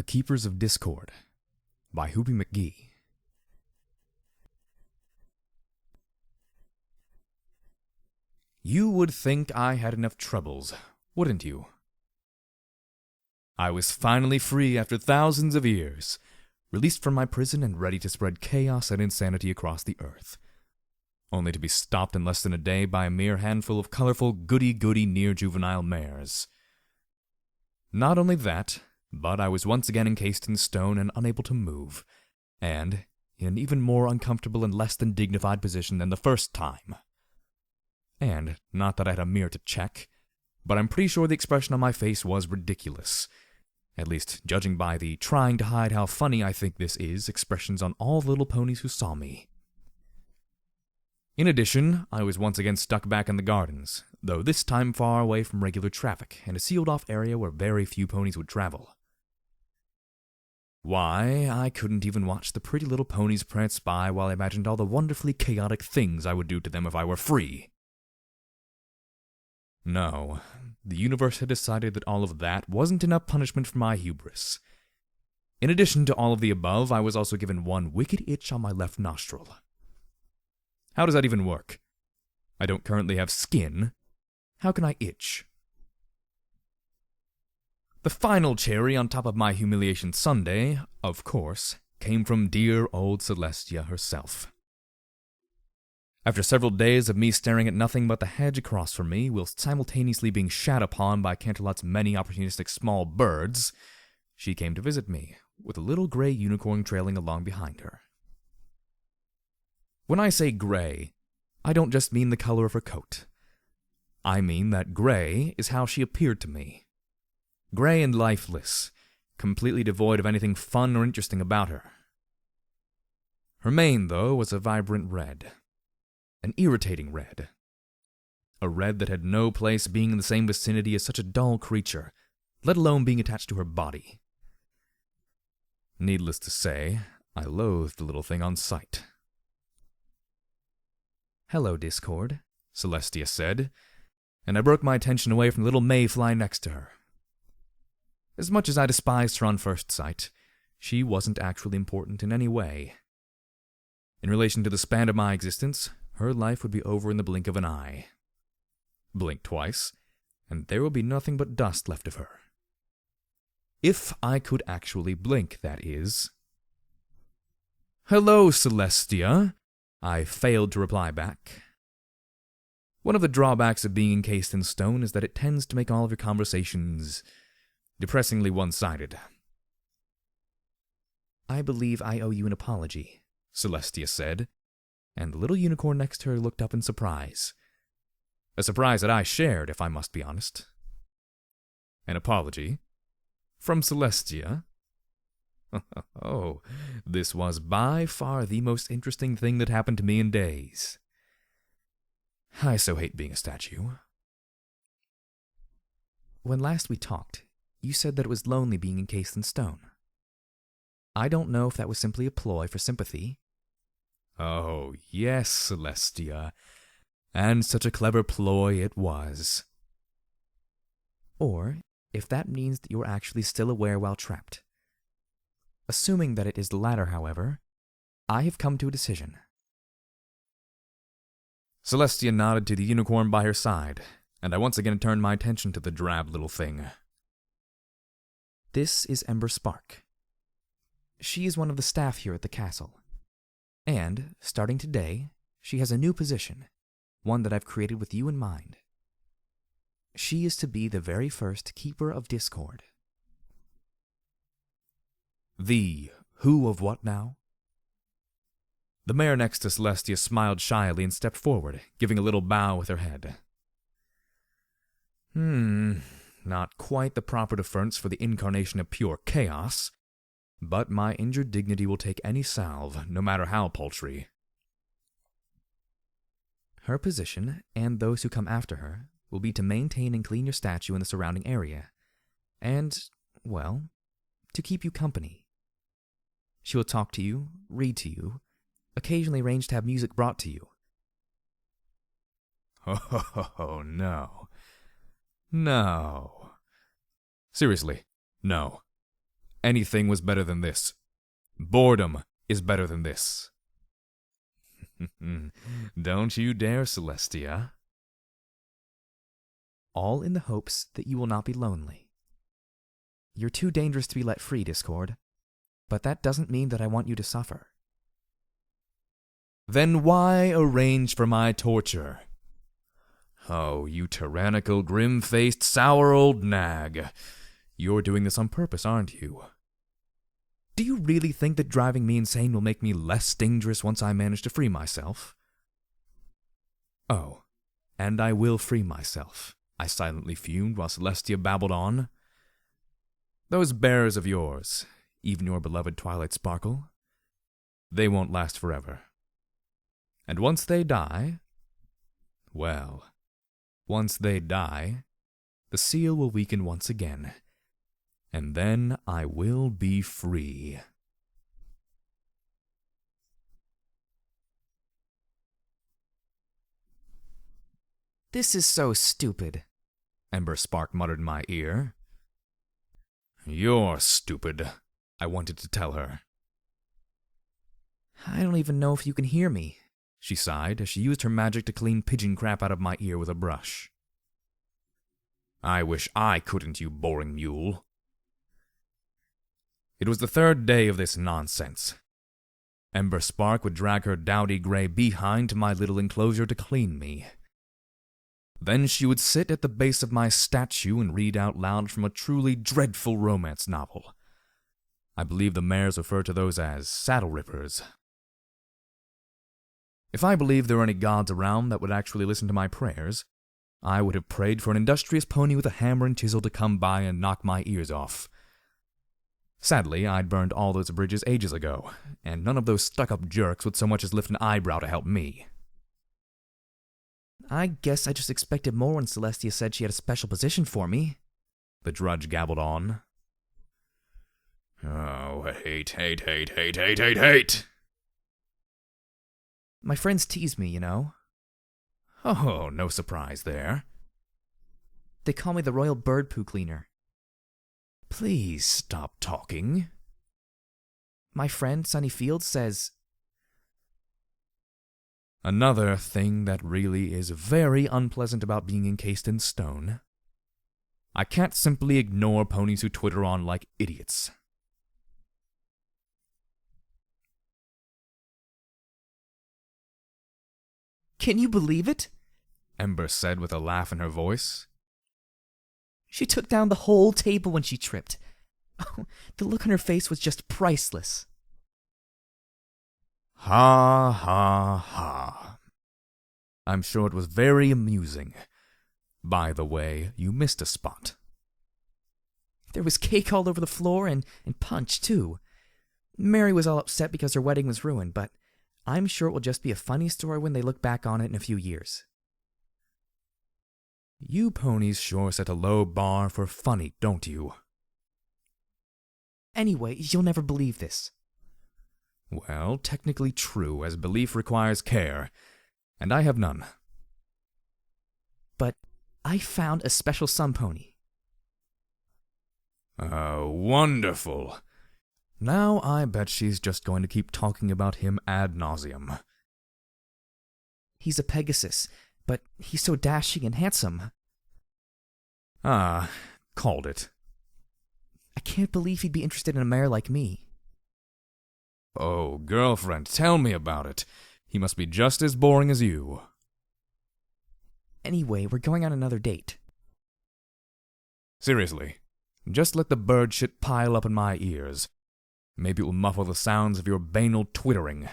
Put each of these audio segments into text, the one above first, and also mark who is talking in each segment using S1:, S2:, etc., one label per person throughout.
S1: Keepers of Discord by Hoopy McGee. You would think I had enough troubles, wouldn't you? I was finally free after thousands of years, released from my prison and ready to spread chaos and insanity across the earth, only to be stopped in less than a day by a mere handful of colorful goody-goody near-juvenile mares. Not only that, but I was once again encased in stone and unable to move, and in an even more uncomfortable and less than dignified position than the first time. And not that I had a mirror to check, but I'm pretty sure the expression on my face was ridiculous, at least judging by the trying to hide how funny I think this is expressions on all the little ponies who saw me. In addition, I was once again stuck back in the gardens, though this time far away from regular traffic and a sealed-off area where very few ponies would travel. Why, I couldn't even watch the pretty little ponies prance by while I imagined all the wonderfully chaotic things I would do to them if I were free. No, the universe had decided that all of that wasn't enough punishment for my hubris. In addition to all of the above, I was also given one wicked itch on my left nostril. How does that even work? I don't currently have skin. How can I itch? The final cherry on top of my humiliation sundae, of course, came from dear old Celestia herself. After several days of me staring at nothing but the hedge across from me, whilst simultaneously being shat upon by Canterlot's many opportunistic small birds, she came to visit me, with a little gray unicorn trailing along behind her. When I say gray, I don't just mean the color of her coat. I mean that gray is how she appeared to me. Gray and lifeless, completely devoid of anything fun or interesting about her. Her mane, though, was a vibrant red. An irritating red. A red that had no place being in the same vicinity as such a dull creature, let alone being attached to her body. Needless to say, I loathed the little thing on sight. "Hello, Discord," Celestia said, and I broke my attention away from the little mayfly next to her. As much as I despised her on first sight, she wasn't actually important in any way. In relation to the span of my existence, her life would be over in the blink of an eye. Blink twice, and there would be nothing but dust left of her. If I could actually blink, that is. "Hello, Celestia," I failed to reply back. One of the drawbacks of being encased in stone is that it tends to make all of your conversations depressingly one-sided. "I believe I owe you an apology," Celestia said, and the little unicorn next to her looked up in surprise. A surprise that I shared, if I must be honest. An apology? From Celestia? Oh, this was by far the most interesting thing that happened to me in days. I so hate being a statue. "When last we talked, you said that it was lonely being encased in stone. I don't know if that was simply a ploy for sympathy." "Oh, yes, Celestia. And such a clever ploy it was." "Or if that means that you are actually still aware while trapped. Assuming that it is the latter, however, I have come to a decision." Celestia nodded to the unicorn by her side, and I once again turned my attention to the drab little thing. "This is Ember Spark. She is one of the staff here at the castle. And, starting today, she has a new position, one that I've created with you in mind. She is to be the very first Keeper of Discord." "The who of what now?" The mare next to Celestia smiled shyly and stepped forward, giving a little bow with her head. Not quite the proper deference for the incarnation of pure chaos, but my injured dignity will take any salve, no matter how paltry. "Her position, and those who come after her, will be to maintain and clean your statue in the surrounding area, and, well, to keep you company. She will talk to you, read to you, occasionally arrange to have music brought to you." Oh, no. No. Seriously, no. anything was better than this. Boredom is better than this. Don't you dare, Celestia.
S2: All in the hopes that you will not be lonely. You're too dangerous to be let free, Discord. But that doesn't mean that I want you to suffer.
S1: Then why arrange for my torture? Oh, you tyrannical, grim-faced, sour old nag. You're doing this on purpose, aren't you? Do you really think that driving me insane will make me less dangerous once I manage to free myself? Oh, and I will free myself, I silently fumed while Celestia babbled on. Those bears of yours, even your beloved Twilight Sparkle, they won't last forever. And once they die, well, once they die, the seal will weaken once again, and then I will be free.
S2: This is so stupid,
S1: Ember Spark muttered in my ear. You're stupid, I wanted to tell her.
S2: I don't even know if you can hear me,
S1: she sighed as she used her magic to clean pigeon crap out of my ear with a brush. I wish I couldn't, you boring mule. It was the third day of this nonsense. Ember Spark would drag her dowdy gray behind to my little enclosure to clean me. Then she would sit at the base of my statue and read out loud from a truly dreadful romance novel. I believe the mares refer to those as saddle rippers. If I believed there were any gods around that would actually listen to my prayers, I would have prayed for an industrious pony with a hammer and chisel to come by and knock my ears off. Sadly, I'd burned all those bridges ages ago, and none of those stuck-up jerks would so much as lift an eyebrow to help me.
S2: I guess I just expected more when Celestia said she had a special position for me,
S1: the drudge gabbled on. Oh, hate.
S2: My friends tease me, you know.
S1: Oh, no surprise there.
S2: They call me the Royal Bird Poo Cleaner.
S1: Please stop talking.
S2: My friend, Sunny Fields, says...
S1: Another thing that really is very unpleasant about being encased in stone. I can't simply ignore ponies who twitter on like idiots.
S2: Can you believe it?
S1: Ember said with a laugh in her voice.
S2: She took down the whole table when she tripped. Oh, the look on her face was just priceless.
S1: Ha ha ha. I'm sure it was very amusing. By the way, you missed a spot.
S2: There was cake all over the floor and punch, too. Mary was all upset because her wedding was ruined, but I'm sure it will just be a funny story when they look back on it in a few years.
S1: You ponies sure set a low bar for funny, don't you?
S2: Anyway, you'll never believe this.
S1: Well, technically true, as belief requires care, and I have none.
S2: But I found a special sun pony.
S1: Oh, wonderful. Now I bet she's just going to keep talking about him ad nauseum.
S2: He's a Pegasus, but he's so dashing and handsome.
S1: Ah, called it.
S2: I can't believe he'd be interested in a mare like me.
S1: Oh, girlfriend, tell me about it. He must be just as boring as you.
S2: Anyway, we're going on another date.
S1: Seriously, just let the bird shit pile up in my ears. Maybe it will muffle the sounds of your banal twittering.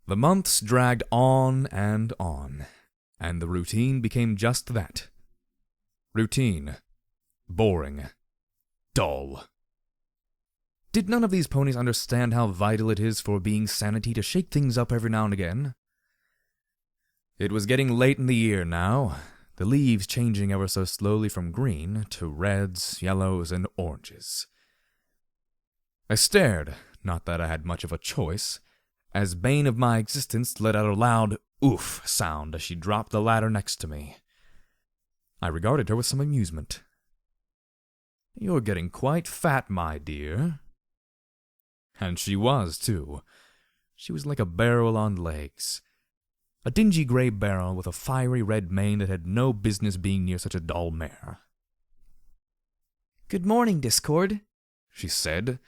S1: The months dragged on, and the routine became just that. Routine. Boring. Dull. Did none of these ponies understand how vital it is for being sanity to shake things up every now and again? It was getting late in the year now, the leaves changing ever so slowly from green to reds, yellows, and oranges. I stared, not that I had much of a choice, as bane of my existence let out a loud oof sound as she dropped the ladder next to me. I regarded her with some amusement. "You're getting quite fat, my dear." And she was, too. She was like a barrel on legs. A dingy gray barrel with a fiery red mane that had no business being near such a dull mare.
S2: "Good morning, Discord,"
S1: she said,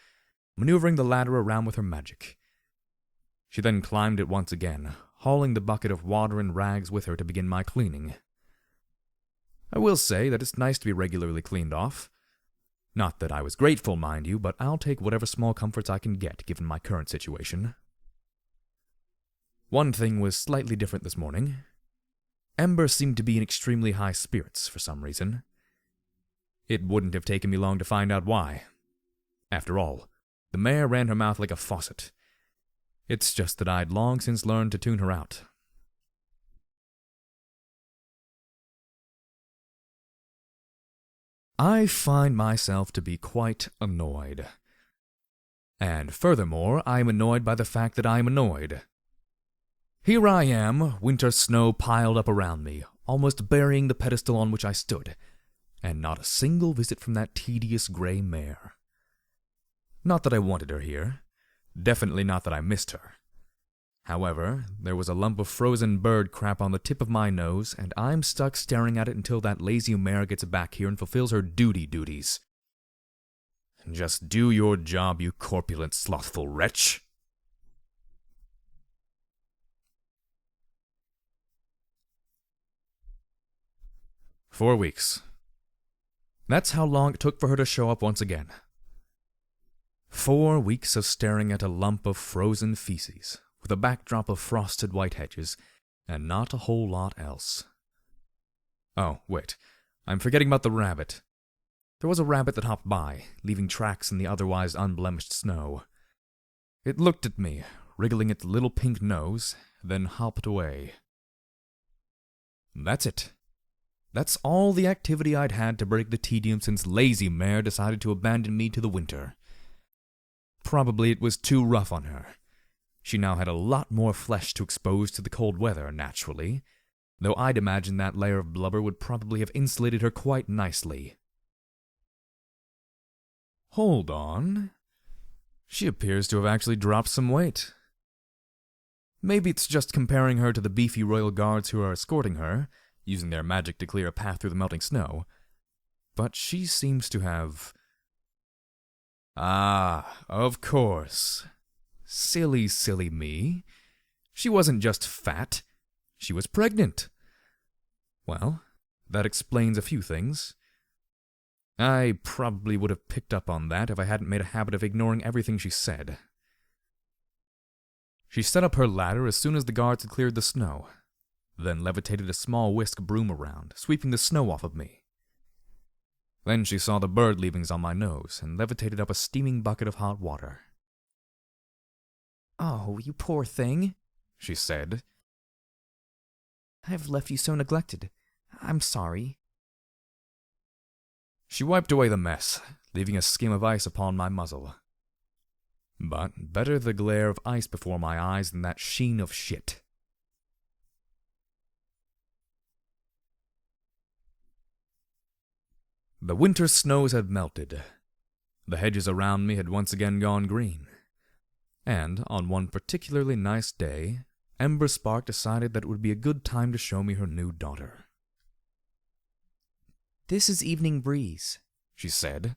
S1: maneuvering the ladder around with her magic. She then climbed it once again, hauling the bucket of water and rags with her to begin my cleaning. I will say that it's nice to be regularly cleaned off. Not that I was grateful, mind you, but I'll take whatever small comforts I can get given my current situation. One thing was slightly different this morning. Ember seemed to be in extremely high spirits for some reason. It wouldn't have taken me long to find out why. After all, the mare ran her mouth like a faucet. It's just that I'd long since learned to tune her out. I find myself to be quite annoyed. And furthermore, I am annoyed by the fact that I am annoyed. Here I am, winter snow piled up around me, almost burying the pedestal on which I stood, and not a single visit from that tedious gray mare. Not that I wanted her here. Definitely not that I missed her. However, there was a lump of frozen bird crap on the tip of my nose, and I'm stuck staring at it until that lazy mare gets back here and fulfills her duties. Just do your job, you corpulent, slothful wretch. "4 weeks. That's how long it took for her to show up once again. 4 weeks of staring at a lump of frozen feces, with a backdrop of frosted white hedges, and not a whole lot else. Oh, wait, I'm forgetting about the rabbit. There was a rabbit that hopped by, leaving tracks in the otherwise unblemished snow. It looked at me, wriggling its little pink nose, then hopped away. That's it. That's all the activity I'd had to break the tedium since lazy mare decided to abandon me to the winter. Probably it was too rough on her. She now had a lot more flesh to expose to the cold weather, naturally, though I'd imagine that layer of blubber would probably have insulated her quite nicely. Hold on. She appears to have actually dropped some weight. Maybe it's just comparing her to the beefy royal guards who are escorting her, using their magic to clear a path through the melting snow, but she seems to have... Ah, of course. Silly, silly me. She wasn't just fat, she was pregnant. Well, that explains a few things. I probably would have picked up on that if I hadn't made a habit of ignoring everything she said. She set up her ladder as soon as the guards had cleared the snow, then levitated a small whisk broom around, sweeping the snow off of me. Then she saw the bird leavings on my nose and levitated up a steaming bucket of hot water.
S2: "Oh, you poor thing,"
S1: she said.
S2: "I've left you so neglected. I'm sorry."
S1: She wiped away the mess, leaving a skim of ice upon my muzzle. But better the glare of ice before my eyes than that sheen of shit. The winter snows had melted. The hedges around me had once again gone green. And on one particularly nice day, Ember Spark decided that it would be a good time to show me her new daughter.
S2: "This is Evening Breeze,"
S1: she said.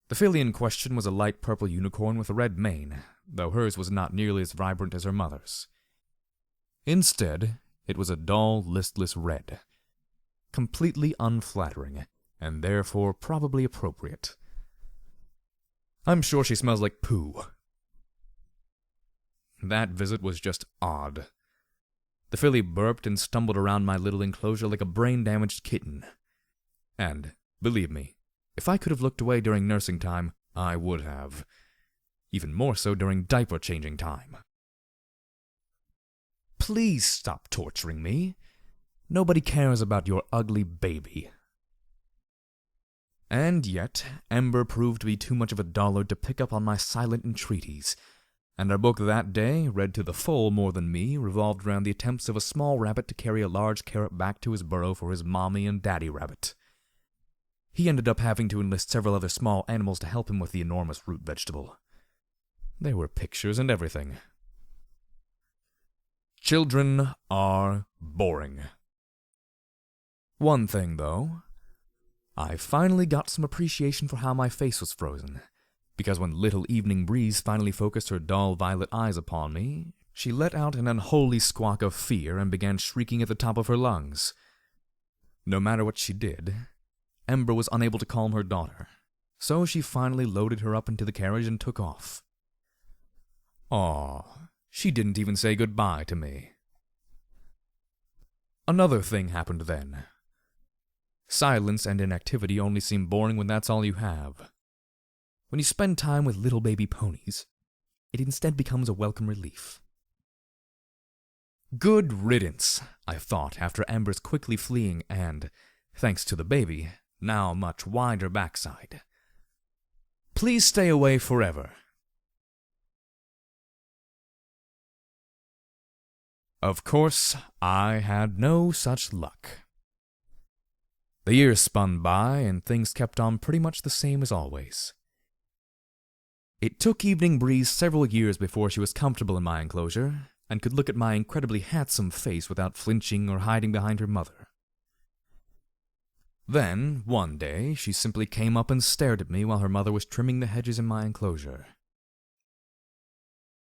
S1: The filly in question was a light purple unicorn with a red mane, though hers was not nearly as vibrant as her mother's. Instead, it was a dull, listless red, completely unflattering, and therefore probably appropriate. I'm sure she smells like poo. That visit was just odd. The filly burped and stumbled around my little enclosure like a brain-damaged kitten. And, believe me, if I could have looked away during nursing time, I would have. Even more so during diaper-changing time. Please stop torturing me. Nobody cares about your ugly baby. And yet, Ember proved to be too much of a dullard to pick up on my silent entreaties, and our book that day, read to the full more than me, revolved around the attempts of a small rabbit to carry a large carrot back to his burrow for his mommy and daddy rabbit. He ended up having to enlist several other small animals to help him with the enormous root vegetable. There were pictures and everything. Children are boring. One thing, though, I finally got some appreciation for how my face was frozen, because when little Evening Breeze finally focused her dull violet eyes upon me, she let out an unholy squawk of fear and began shrieking at the top of her lungs. No matter what she did, Ember was unable to calm her daughter, so she finally loaded her up into the carriage and took off. Aw, she didn't even say goodbye to me. Another thing happened then. Silence and inactivity only seem boring when that's all you have. When you spend time with little baby ponies, it instead becomes a welcome relief. Good riddance, I thought after Ember's quickly fleeing and, thanks to the baby, now much wider backside. Please stay away forever. Of course, I had no such luck. The years spun by, and things kept on pretty much the same as always. It took Evening Breeze several years before she was comfortable in my enclosure, and could look at my incredibly handsome face without flinching or hiding behind her mother. Then, one day, she simply came up and stared at me while her mother was trimming the hedges in my enclosure.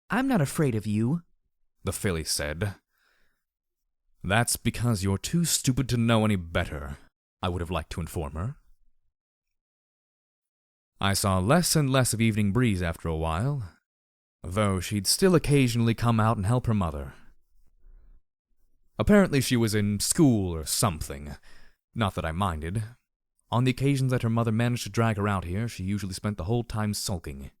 S2: "I'm not afraid of you,"
S1: the filly said. "That's because you're too stupid to know any better," I would have liked to inform her. I saw less and less of Evening Breeze after a while, though she'd still occasionally come out and help her mother. Apparently she was in school or something. Not that I minded. On the occasions that her mother managed to drag her out here, she usually spent the whole time sulking.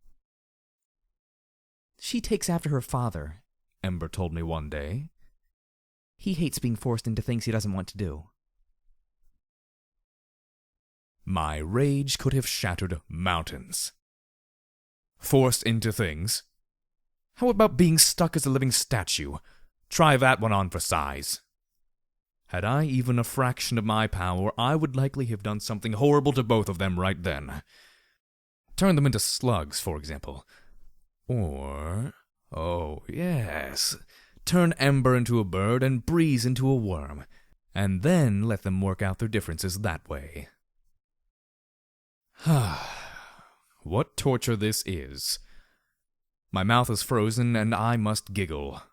S2: "She takes after her father,"
S1: Ember told me one day.
S2: "He hates being forced into things he doesn't want to do."
S1: My rage could have shattered mountains. Forced into things? How about being stuck as a living statue? Try that one on for size. Had I even a fraction of my power, I would likely have done something horrible to both of them right then. Turn them into slugs, for example. Or, oh yes, turn Ember into a bird and Breeze into a worm, and then let them work out their differences that way. What torture this is. My mouth is frozen and I must giggle.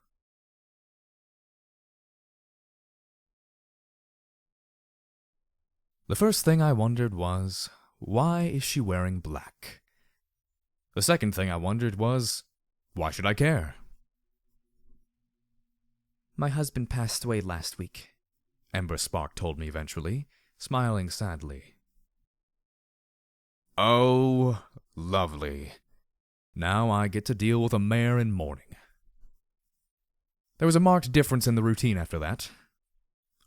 S1: The first thing I wondered was, why is she wearing black? The second thing I wondered was, why should I care?
S2: "My husband passed away last week,"
S1: Ember Spark told me eventually, smiling sadly. Oh, lovely. Now I get to deal with a mare in mourning. There was a marked difference in the routine after that.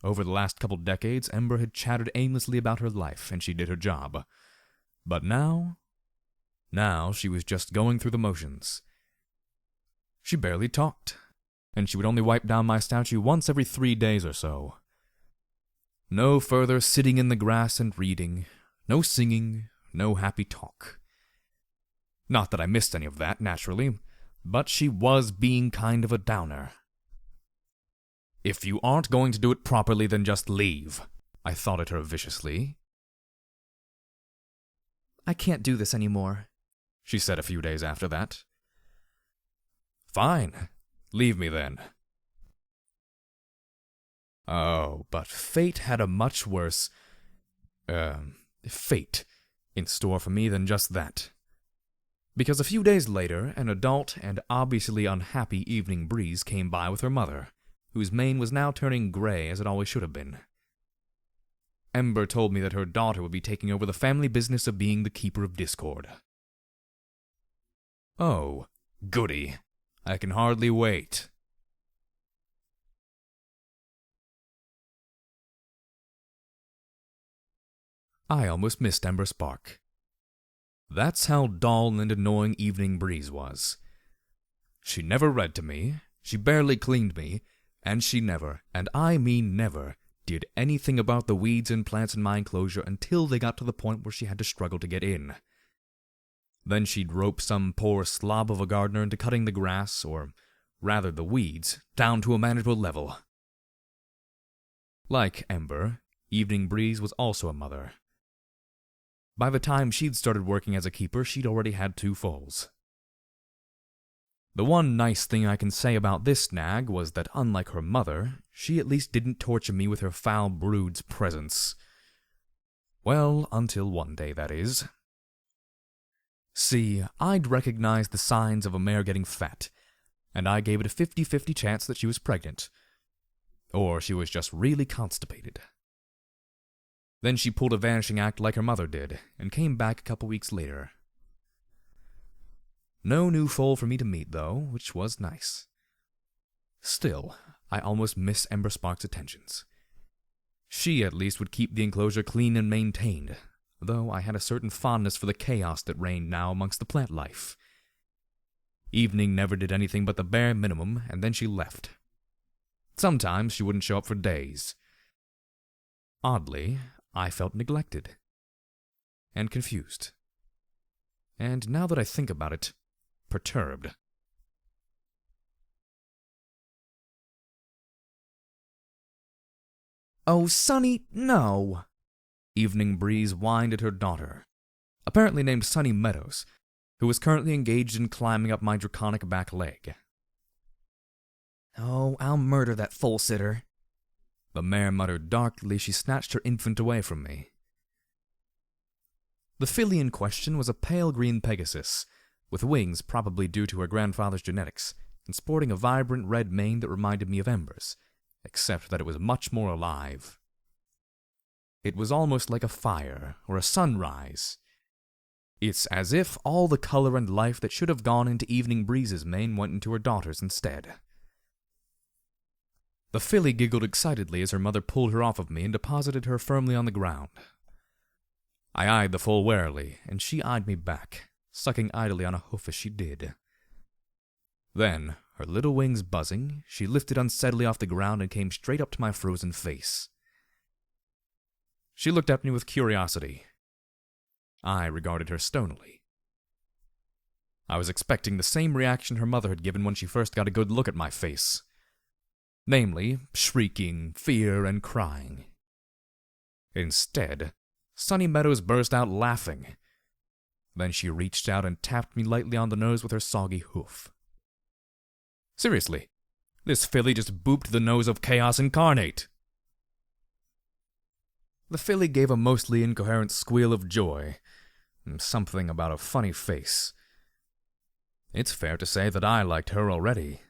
S1: Over the last couple decades, Ember had chattered aimlessly about her life, and she did her job. But now she was just going through the motions. She barely talked, and she would only wipe down my statue once every 3 days or so. No further sitting in the grass and reading, no singing, no happy talk. Not that I missed any of that, naturally, but she was being kind of a downer. If you aren't going to do it properly, then just leave, I thought at her viciously.
S2: "I can't do this anymore,"
S1: she said a few days after that. Fine, leave me then. Oh, but fate had a much worse, fate in store for me than just that. Because a few days later, an adult and obviously unhappy Evening Breeze came by with her mother, whose mane was now turning gray as it always should have been. Ember told me that her daughter would be taking over the family business of being the keeper of discord. Oh, goody. I can hardly wait. I almost missed Ember Spark. That's how dull and annoying Evening Breeze was. She never read to me, she barely cleaned me, and she never, and I mean never, did anything about the weeds and plants in my enclosure until they got to the point where she had to struggle to get in. Then she'd rope some poor slob of a gardener into cutting the grass, or rather the weeds, down to a manageable level. Like Ember, Evening Breeze was also a mother. By the time she'd started working as a keeper, she'd already had 2 foals. The one nice thing I can say about this nag was that, unlike her mother, she at least didn't torture me with her foul brood's presence. Well, until one day, that is. See, I'd recognized the signs of a mare getting fat, and I gave it a 50-50 chance that she was pregnant. Or she was just really constipated. Then she pulled a vanishing act like her mother did, and came back a couple weeks later. No new foal for me to meet, though, which was nice. Still, I almost miss Ember Spark's attentions. She at least would keep the enclosure clean and maintained, though I had a certain fondness for the chaos that reigned now amongst the plant life. Evening never did anything but the bare minimum, and then she left. Sometimes she wouldn't show up for days. Oddly, I felt neglected. And confused. And now that I think about it, perturbed.
S2: Oh, Sunny, no!
S1: Evening Breeze whined at her daughter, apparently named Sunny Meadows, who was currently engaged in climbing up my draconic back leg.
S2: Oh, I'll murder that foal sitter.
S1: The mare muttered darkly. She snatched her infant away from me. The filly in question was a pale green Pegasus, with wings probably due to her grandfather's genetics, and sporting a vibrant red mane that reminded me of Ember's, except that it was much more alive. It was almost like a fire, or a sunrise. It's as if all the color and life that should have gone into Evening Breeze's mane went into her daughter's instead. The filly giggled excitedly as her mother pulled her off of me and deposited her firmly on the ground. I eyed the foal warily, and she eyed me back, sucking idly on a hoof as she did. Then, her little wings buzzing, she lifted unsteadily off the ground and came straight up to my frozen face. She looked at me with curiosity. I regarded her stonily. I was expecting the same reaction her mother had given when she first got a good look at my face. Namely, shrieking, fear, and crying. Instead, Sunny Meadows burst out laughing. Then she reached out and tapped me lightly on the nose with her soggy hoof. Seriously, this filly just booped the nose of Chaos Incarnate. The filly gave a mostly incoherent squeal of joy, and something about a funny face. It's fair to say that I liked her already.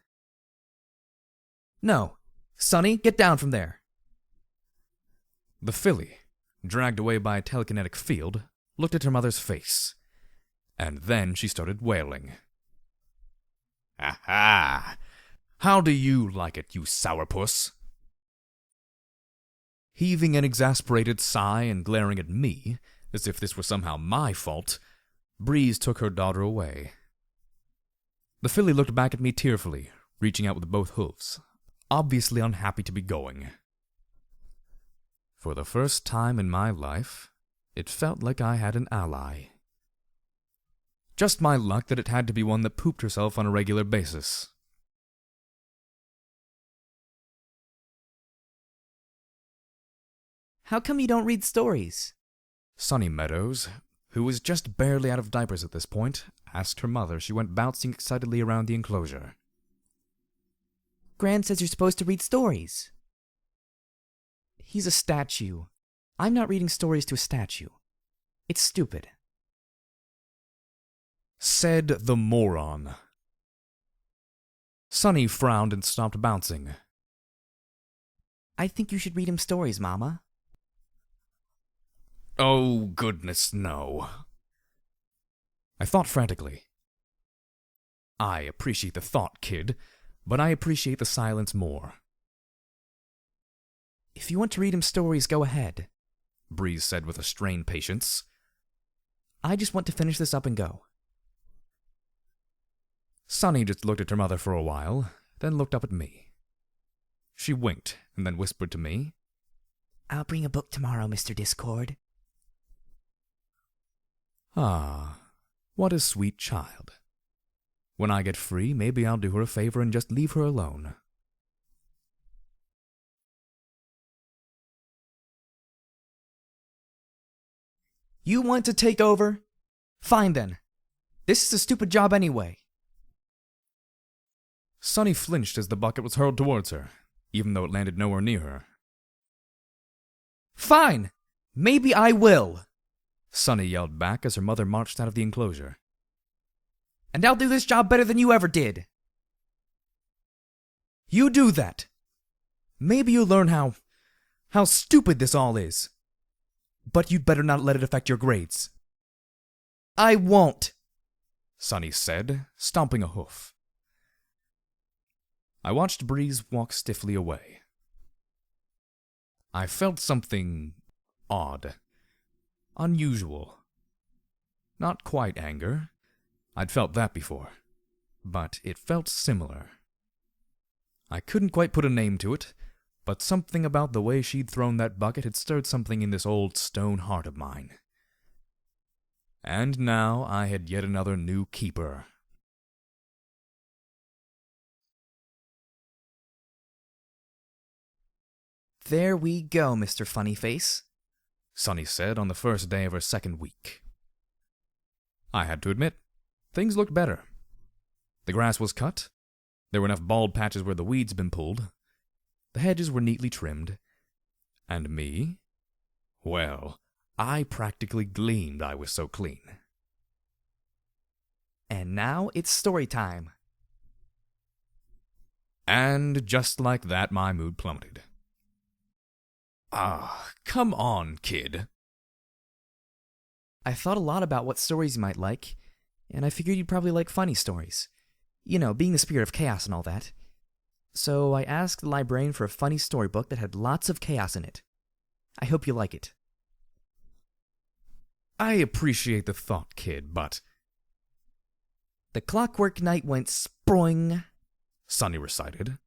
S2: No. Sunny, get down from there.
S1: The filly, dragged away by a telekinetic field, looked at her mother's face, and then she started wailing. "Aha! How do you like it, you sourpuss?" Heaving an exasperated sigh and glaring at me, as if this were somehow my fault, Breeze took her daughter away. The filly looked back at me tearfully, reaching out with both hooves, obviously unhappy to be going. For the first time in my life, it felt like I had an ally. Just my luck that it had to be one that pooped herself on a regular basis.
S2: How come you don't read stories?
S1: Sunny Meadows, who was just barely out of diapers at this point, asked her mother. She went bouncing excitedly around the enclosure.
S2: Gran says you're supposed to read stories. He's a statue. I'm not reading stories to a statue. It's stupid.
S1: Said the moron. Sunny frowned and stopped bouncing.
S2: I think you should read him stories, Mama.
S1: Oh, goodness, no. I thought frantically. I appreciate the thought, kid, but I appreciate the silence more.
S2: If you want to read him stories, go ahead,
S1: Breeze said with a strained patience.
S2: I just want to finish this up and go.
S1: Sunny just looked at her mother for a while, then looked up at me. She winked and then whispered to me,
S2: "I'll bring a book tomorrow, Mr. Discord."
S1: "Ah, what a sweet child. When I get free, maybe I'll do her a favor and just leave her alone."
S2: You want to take over? Fine then. This is a stupid job anyway.
S1: Sunny flinched as the bucket was hurled towards her, even though it landed nowhere near her.
S2: Fine! Maybe I will!
S1: Sunny yelled back as her mother marched out of the enclosure.
S2: And I'll do this job better than you ever did. You do that. Maybe you'll learn how stupid this all is. But you'd better not let it affect your grades. I won't,
S1: Sunny said, stomping a hoof. I watched Breeze walk stiffly away. I felt something odd, unusual. Not quite anger. I'd felt that before, but it felt similar. I couldn't quite put a name to it, but something about the way she'd thrown that bucket had stirred something in this old stone heart of mine. And now I had yet another new keeper.
S2: There we go, Mr. Funnyface,
S1: Sunny said on the first day of her second week. I had to admit, things looked better. The grass was cut. There were enough bald patches where the weeds had been pulled. The hedges were neatly trimmed. And me? Well, I practically gleamed I was so clean.
S2: And now it's story time.
S1: And just like that, my mood plummeted. Ah, come on, kid.
S2: I thought a lot about what stories you might like, and I figured you'd probably like funny stories. You know, being the spirit of chaos and all that. So I asked the librarian for a funny storybook that had lots of chaos in it. I hope you like it.
S1: I appreciate the thought, kid, but...
S2: The Clockwork Knight went sproing,
S1: Sunny recited.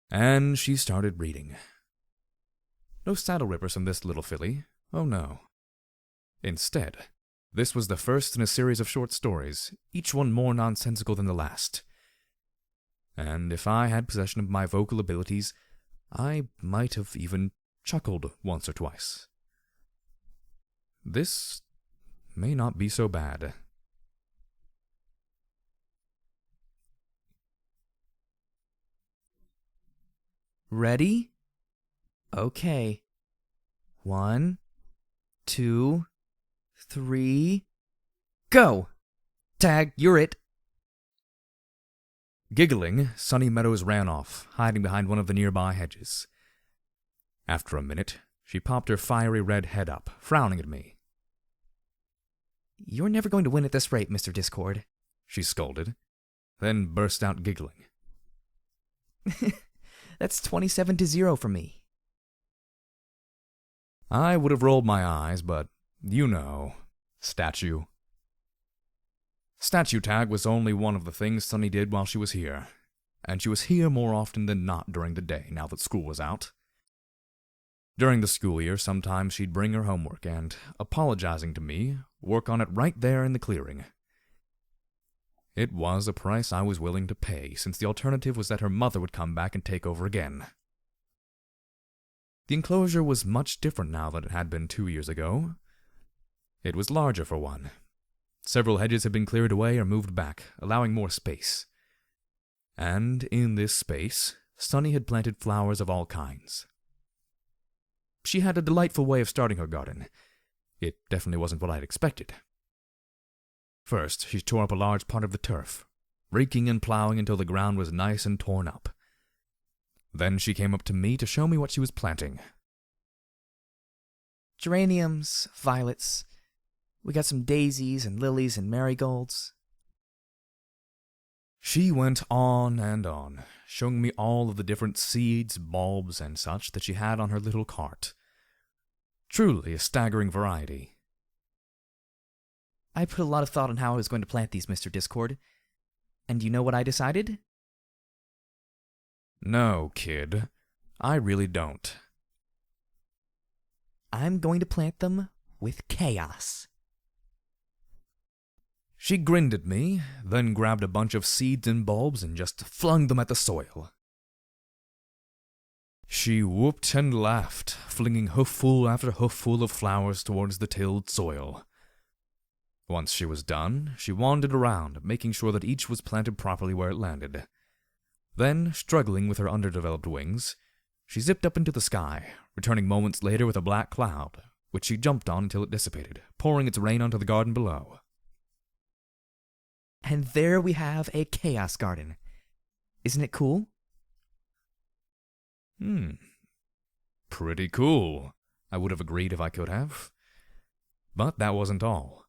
S1: And she started reading. No saddle rippers from this little filly. Oh no. Instead, this was the first in a series of short stories, each one more nonsensical than the last. And if I had possession of my vocal abilities, I might have even chuckled once or twice. This may not be so bad.
S2: Ready? Okay. 1, 2, 3, go! Tag, you're it.
S1: Giggling, Sunny Meadows ran off, hiding behind one of the nearby hedges. After a minute, she popped her fiery red head up, frowning at me.
S2: You're never going to win at this rate, Mr. Discord,
S1: she scolded, then burst out giggling.
S2: That's 27-0 for me.
S1: I would have rolled my eyes, but, you know, statue. Statue tag was only one of the things Sunny did while she was here, and she was here more often than not during the day now that school was out. During the school year, sometimes she'd bring her homework and, apologizing to me, work on it right there in the clearing. It was a price I was willing to pay, since the alternative was that her mother would come back and take over again. The enclosure was much different now than it had been 2 years ago. It was larger for one. Several hedges had been cleared away or moved back, allowing more space. And in this space, Sunny had planted flowers of all kinds. She had a delightful way of starting her garden. It definitely wasn't what I had expected. First, she tore up a large part of the turf, raking and plowing until the ground was nice and torn up. Then she came up to me to show me what she was planting.
S2: Geraniums, violets. We got some daisies and lilies and marigolds.
S1: She went on and on, showing me all of the different seeds, bulbs, and such that she had on her little cart. Truly a staggering variety.
S2: I put a lot of thought on how I was going to plant these, Mr. Discord. And you know what I decided?
S1: No, kid. I really don't.
S2: I'm going to plant them with chaos.
S1: She grinned at me, then grabbed a bunch of seeds and bulbs and just flung them at the soil. She whooped and laughed, flinging hoofful after hoofful of flowers towards the tilled soil. Once she was done, she wandered around, making sure that each was planted properly where it landed. Then, struggling with her underdeveloped wings, she zipped up into the sky, returning moments later with a black cloud, which she jumped on until it dissipated, pouring its rain onto the garden below.
S2: And there we have a chaos garden. Isn't it cool?
S1: Pretty cool, I would have agreed if I could have. But that wasn't all.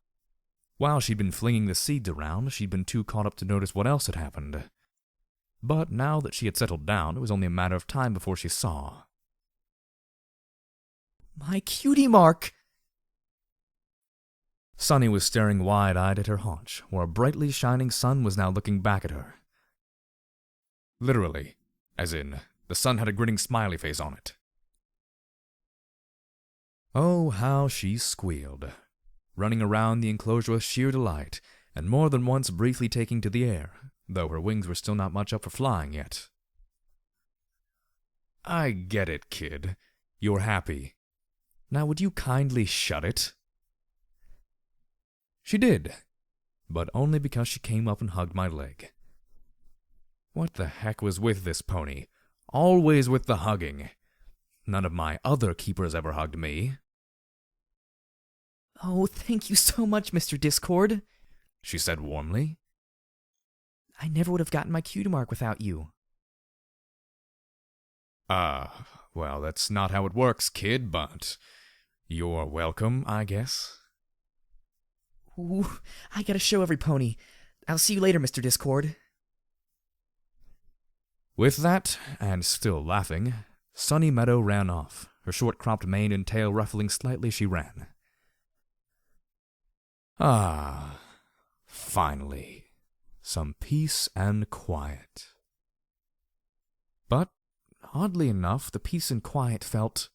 S1: While she'd been flinging the seeds around, she'd been too caught up to notice what else had happened. But now that she had settled down, it was only a matter of time before she saw.
S2: My cutie mark!
S1: Sunny was staring wide-eyed at her haunch, where a brightly shining sun was now looking back at her. Literally, as in, the sun had a grinning smiley face on it. Oh, how she squealed, running around the enclosure with sheer delight, and more than once briefly taking to the air, though her wings were still not much up for flying yet. I get it, kid. You're happy. Now would you kindly shut it? She did, but only because she came up and hugged my leg. What the heck was with this pony? Always with the hugging. None of my other keepers ever hugged me.
S2: Oh, thank you so much, Mr. Discord,
S1: she said warmly.
S2: I never would have gotten my cutie mark without you.
S1: Well, that's not how it works, kid, but you're welcome, I guess.
S2: Ooh, I gotta show every pony. I'll see you later, Mr. Discord.
S1: With that, and still laughing, Sunny Meadow ran off, her short-cropped mane and tail ruffling slightly she ran. Finally, some peace and quiet. But, oddly enough, the peace and quiet felt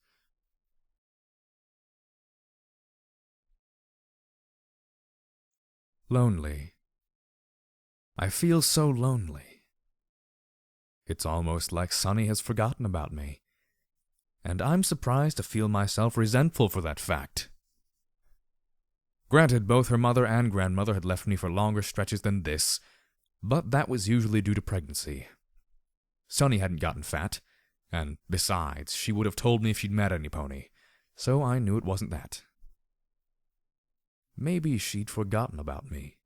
S1: lonely. I feel so lonely. It's almost like Sunny has forgotten about me, and I'm surprised to feel myself resentful for that fact. Granted, both her mother and grandmother had left me for longer stretches than this, but that was usually due to pregnancy. Sunny hadn't gotten fat, and besides, she would have told me if she'd met any pony, so I knew it wasn't that. Maybe she'd forgotten about me.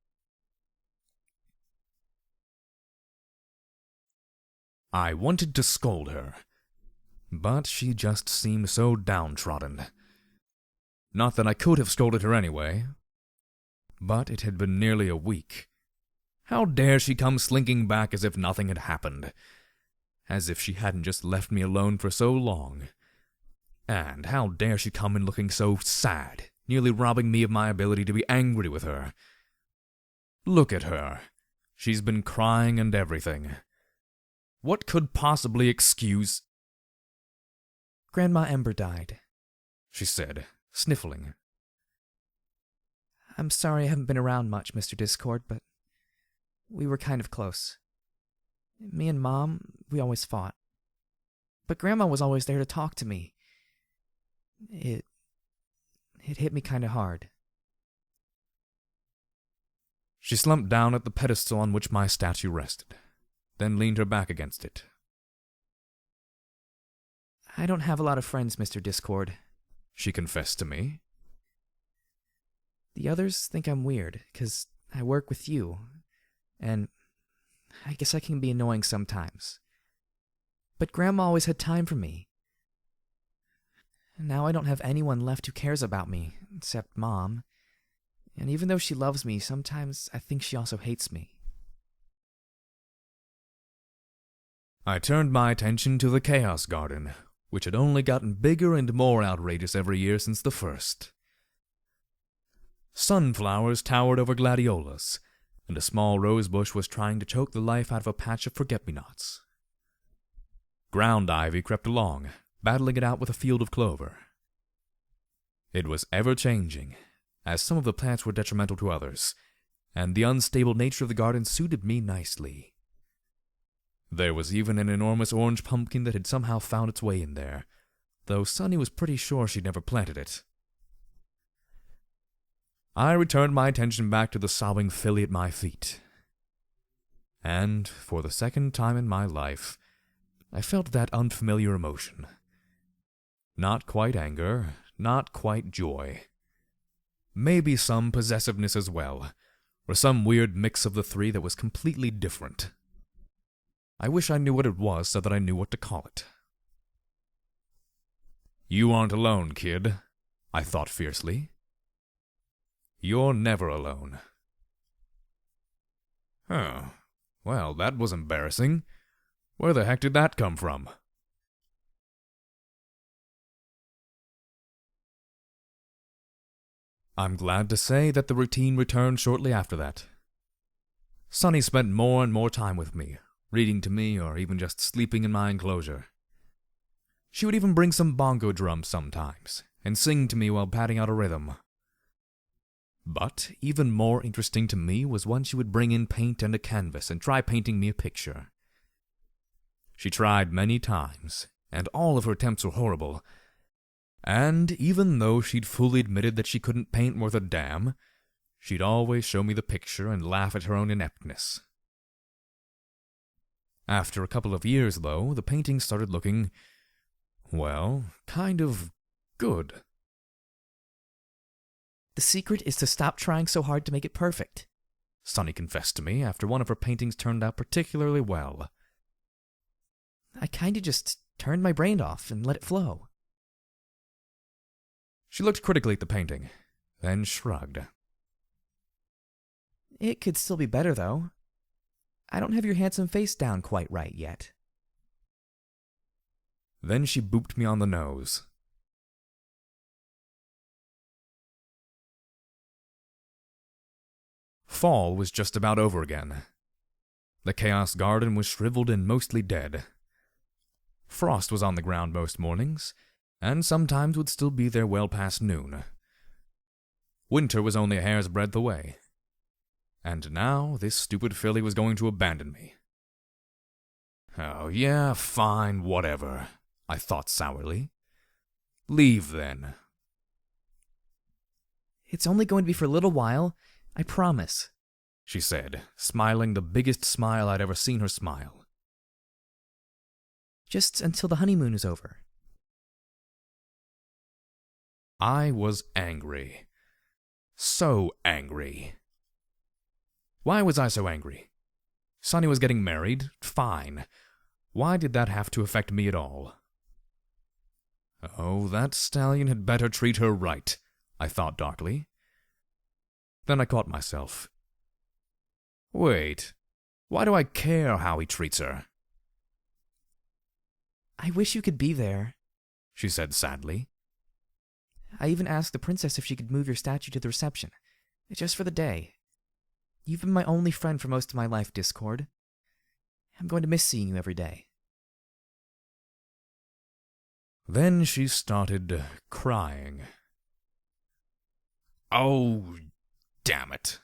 S1: I wanted to scold her, but she just seemed so downtrodden. Not that I could have scolded her anyway, but it had been nearly a week. How dare she come slinking back as if nothing had happened, as if she hadn't just left me alone for so long. And how dare she come in looking so sad, nearly robbing me of my ability to be angry with her. Look at her. She's been crying and everything. What could possibly excuse...
S2: Grandma Ember died,
S1: she said, sniffling.
S2: I'm sorry I haven't been around much, Mr. Discord, but we were kind of close. Me and Mom, we always fought. But Grandma was always there to talk to me. It hit me kind of hard.
S1: She slumped down at the pedestal on which my statue rested, then leaned her back against it.
S2: I don't have a lot of friends, Mr. Discord,
S1: she confessed to me.
S2: The others think I'm weird, 'cause I work with you, and I guess I can be annoying sometimes. But Grandma always had time for me. Now I don't have anyone left who cares about me, except Mom. And even though she loves me, sometimes I think she also hates me.
S1: I turned my attention to the Chaos Garden, which had only gotten bigger and more outrageous every year since the first. Sunflowers towered over gladiolas, and a small rosebush was trying to choke the life out of a patch of forget-me-nots. Ground ivy crept along, battling it out with a field of clover. It was ever-changing, as some of the plants were detrimental to others, and the unstable nature of the garden suited me nicely. There was even an enormous orange pumpkin that had somehow found its way in there, though Sunny was pretty sure she'd never planted it. I returned my attention back to the sobbing filly at my feet. And, for the second time in my life, I felt that unfamiliar emotion. Not quite anger, not quite joy. Maybe some possessiveness as well, or some weird mix of the three that was completely different. I wish I knew what it was so that I knew what to call it. You aren't alone, kid, I thought fiercely. You're never alone. Huh. Well, that was embarrassing. Where the heck did that come from? I'm glad to say that the routine returned shortly after that. Sunny spent more and more time with me, reading to me or even just sleeping in my enclosure. She would even bring some bongo drums sometimes, and sing to me while patting out a rhythm. But even more interesting to me was when she would bring in paint and a canvas and try painting me a picture. She tried many times, and all of her attempts were horrible. And even though she'd fully admitted that she couldn't paint worth a damn, she'd always show me the picture and laugh at her own ineptness. After a couple of years, though, the painting started looking, well, kind of good.
S2: The secret is to stop trying so hard to make it perfect,
S1: Sunny confessed to me after one of her paintings turned out particularly well.
S2: I kinda just turned my brain off and let it flow.
S1: She looked critically at the painting, then shrugged.
S2: It could still be better, though. I don't have your handsome face down quite right yet.
S1: Then she booped me on the nose. Fall was just about over again. The Chaos Garden was shriveled and mostly dead. Frost was on the ground most mornings, and sometimes would still be there well past noon. Winter was only a hair's breadth away. And now this stupid filly was going to abandon me. Oh, yeah, fine, whatever, I thought sourly. Leave, then.
S2: It's only going to be for a little while, I promise,
S1: she said, smiling the biggest smile I'd ever seen her smile.
S2: Just until the honeymoon is over.
S1: I was angry. So angry. Why was I so angry? Sunny was getting married, fine. Why did that have to affect me at all? Oh, that stallion had better treat her right, I thought darkly. Then I caught myself. Wait, why do I care how he treats her?
S2: I wish you could be there,
S1: she said sadly.
S2: I even asked the princess if she could move your statue to the reception, just for the day. You've been my only friend for most of my life, Discord. I'm going to miss seeing you every day.
S1: Then she started crying. Oh, damn it.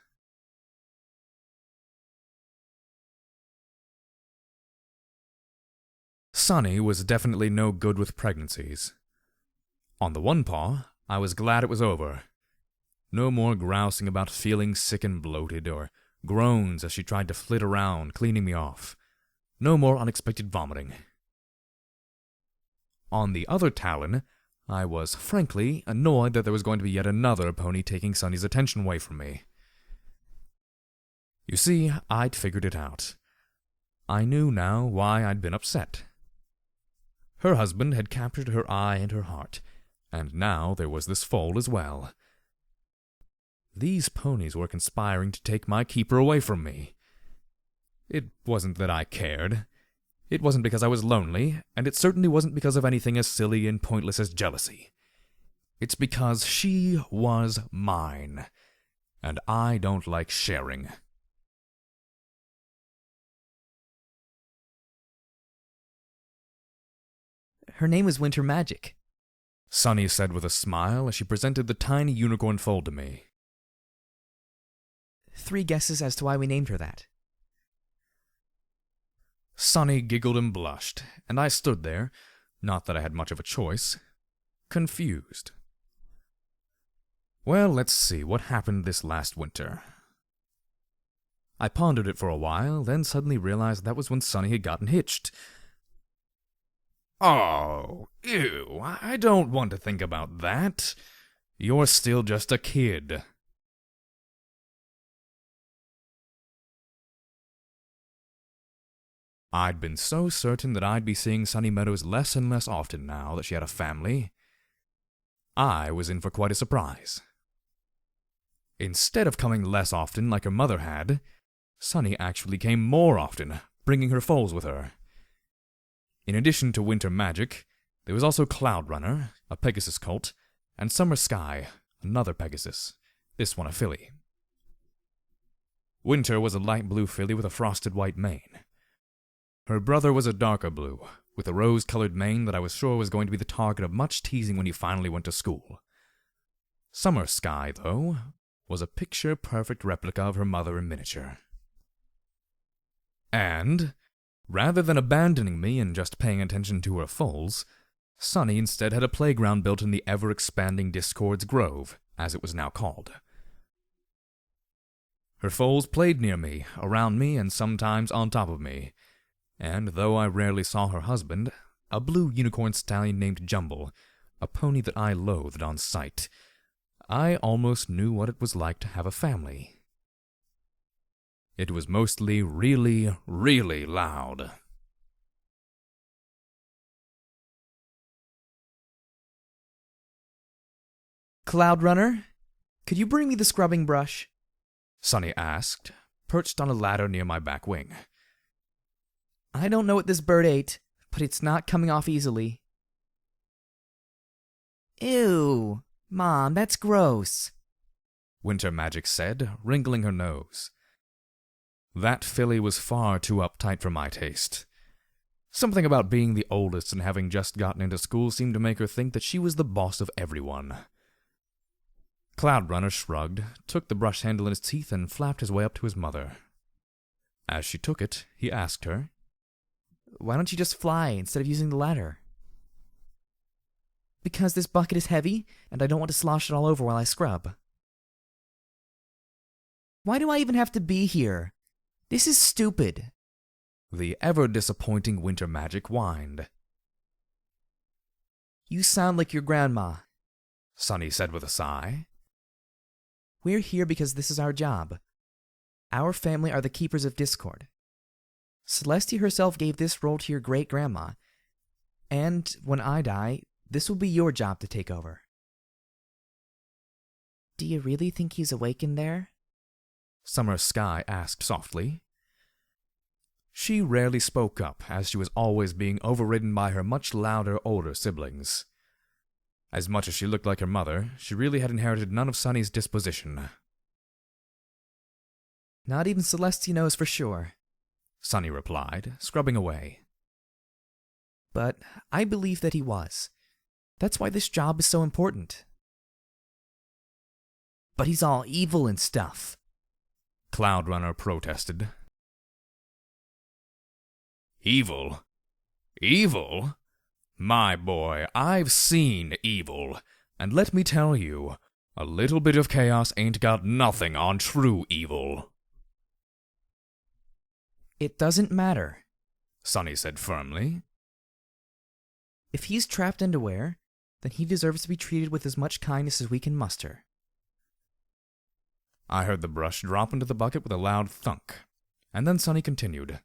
S1: Sunny was definitely no good with pregnancies. On the one paw, I was glad it was over. No more grousing about feeling sick and bloated, or groans as she tried to flit around, cleaning me off. No more unexpected vomiting. On the other talon, I was frankly annoyed that there was going to be yet another pony taking Sunny's attention away from me. You see, I'd figured it out. I knew now why I'd been upset. Her husband had captured her eye and her heart, and now there was this foal as well. These ponies were conspiring to take my keeper away from me. It wasn't that I cared. It wasn't because I was lonely, and it certainly wasn't because of anything as silly and pointless as jealousy. It's because she was mine, and I don't like sharing.
S2: Her name is Winter Magic,
S1: Sunny said with a smile as she presented the tiny unicorn foal to me.
S2: 3 guesses as to why we named her that.
S1: Sunny giggled and blushed, and I stood there, not that I had much of a choice, confused. Well, let's see what happened this last winter. I pondered it for a while, then suddenly realized that was when Sunny had gotten hitched. Oh, ew, I don't want to think about that. You're still just a kid. I'd been so certain that I'd be seeing Sunny Meadows less and less often now that she had a family. I was in for quite a surprise. Instead of coming less often like her mother had, Sunny actually came more often, bringing her foals with her. In addition to Winter Magic, there was also Cloud Runner, a Pegasus colt, and Summer Sky, another Pegasus, this one a filly. Winter was a light blue filly with a frosted white mane. Her brother was a darker blue, with a rose-colored mane that I was sure was going to be the target of much teasing when he finally went to school. Summer Sky, though, was a picture-perfect replica of her mother in miniature. And, rather than abandoning me and just paying attention to her foals, Sunny instead had a playground built in the ever-expanding Discord's Grove, as it was now called. Her foals played near me, around me, and sometimes on top of me, and though I rarely saw her husband, a blue unicorn stallion named Jumble, a pony that I loathed on sight, I almost knew what it was like to have a family. It was mostly really, really loud.
S2: Cloud Runner, could you bring me the scrubbing brush?
S1: Sunny asked, perched on a ladder near my back wing.
S2: I don't know what this bird ate, but it's not coming off easily. Ew, Mom, that's gross,
S1: Winter Magic said, wrinkling her nose. That filly was far too uptight for my taste. Something about being the oldest and having just gotten into school seemed to make her think that she was the boss of everyone. Cloud Runner shrugged, took the brush handle in his teeth, and flapped his way up to his mother. As she took it, he asked her,
S2: Why don't you just fly instead of using the ladder? Because this bucket is heavy, and I don't want to slosh it all over while I scrub. Why do I even have to be here? This is stupid.
S1: The ever-disappointing Winter Magic whined.
S2: You sound like your grandma,
S1: Sunny said with a sigh.
S2: We're here because this is our job. Our family are the keepers of Discord. Celestia herself gave this role to your great-grandma, and when I die, this will be your job to take over. Do you really think he's awake in there?
S1: Summer Sky asked softly. She rarely spoke up, as she was always being overridden by her much louder, older siblings. As much as she looked like her mother, she really had inherited none of Sunny's disposition.
S2: Not even Celestia knows for sure,
S1: Sunny replied, scrubbing away.
S2: But I believe that he was. That's why this job is so important. But he's all evil and stuff,
S1: Cloud Runner protested. Evil? Evil? My boy, I've seen evil, and let me tell you, a little bit of chaos ain't got nothing on true evil.
S2: It doesn't matter,
S1: Sunny said firmly.
S2: If he's trapped underwear, then he deserves to be treated with as much kindness as we can muster.
S1: I heard the brush drop into the bucket with a loud thunk, and then Sunny continued.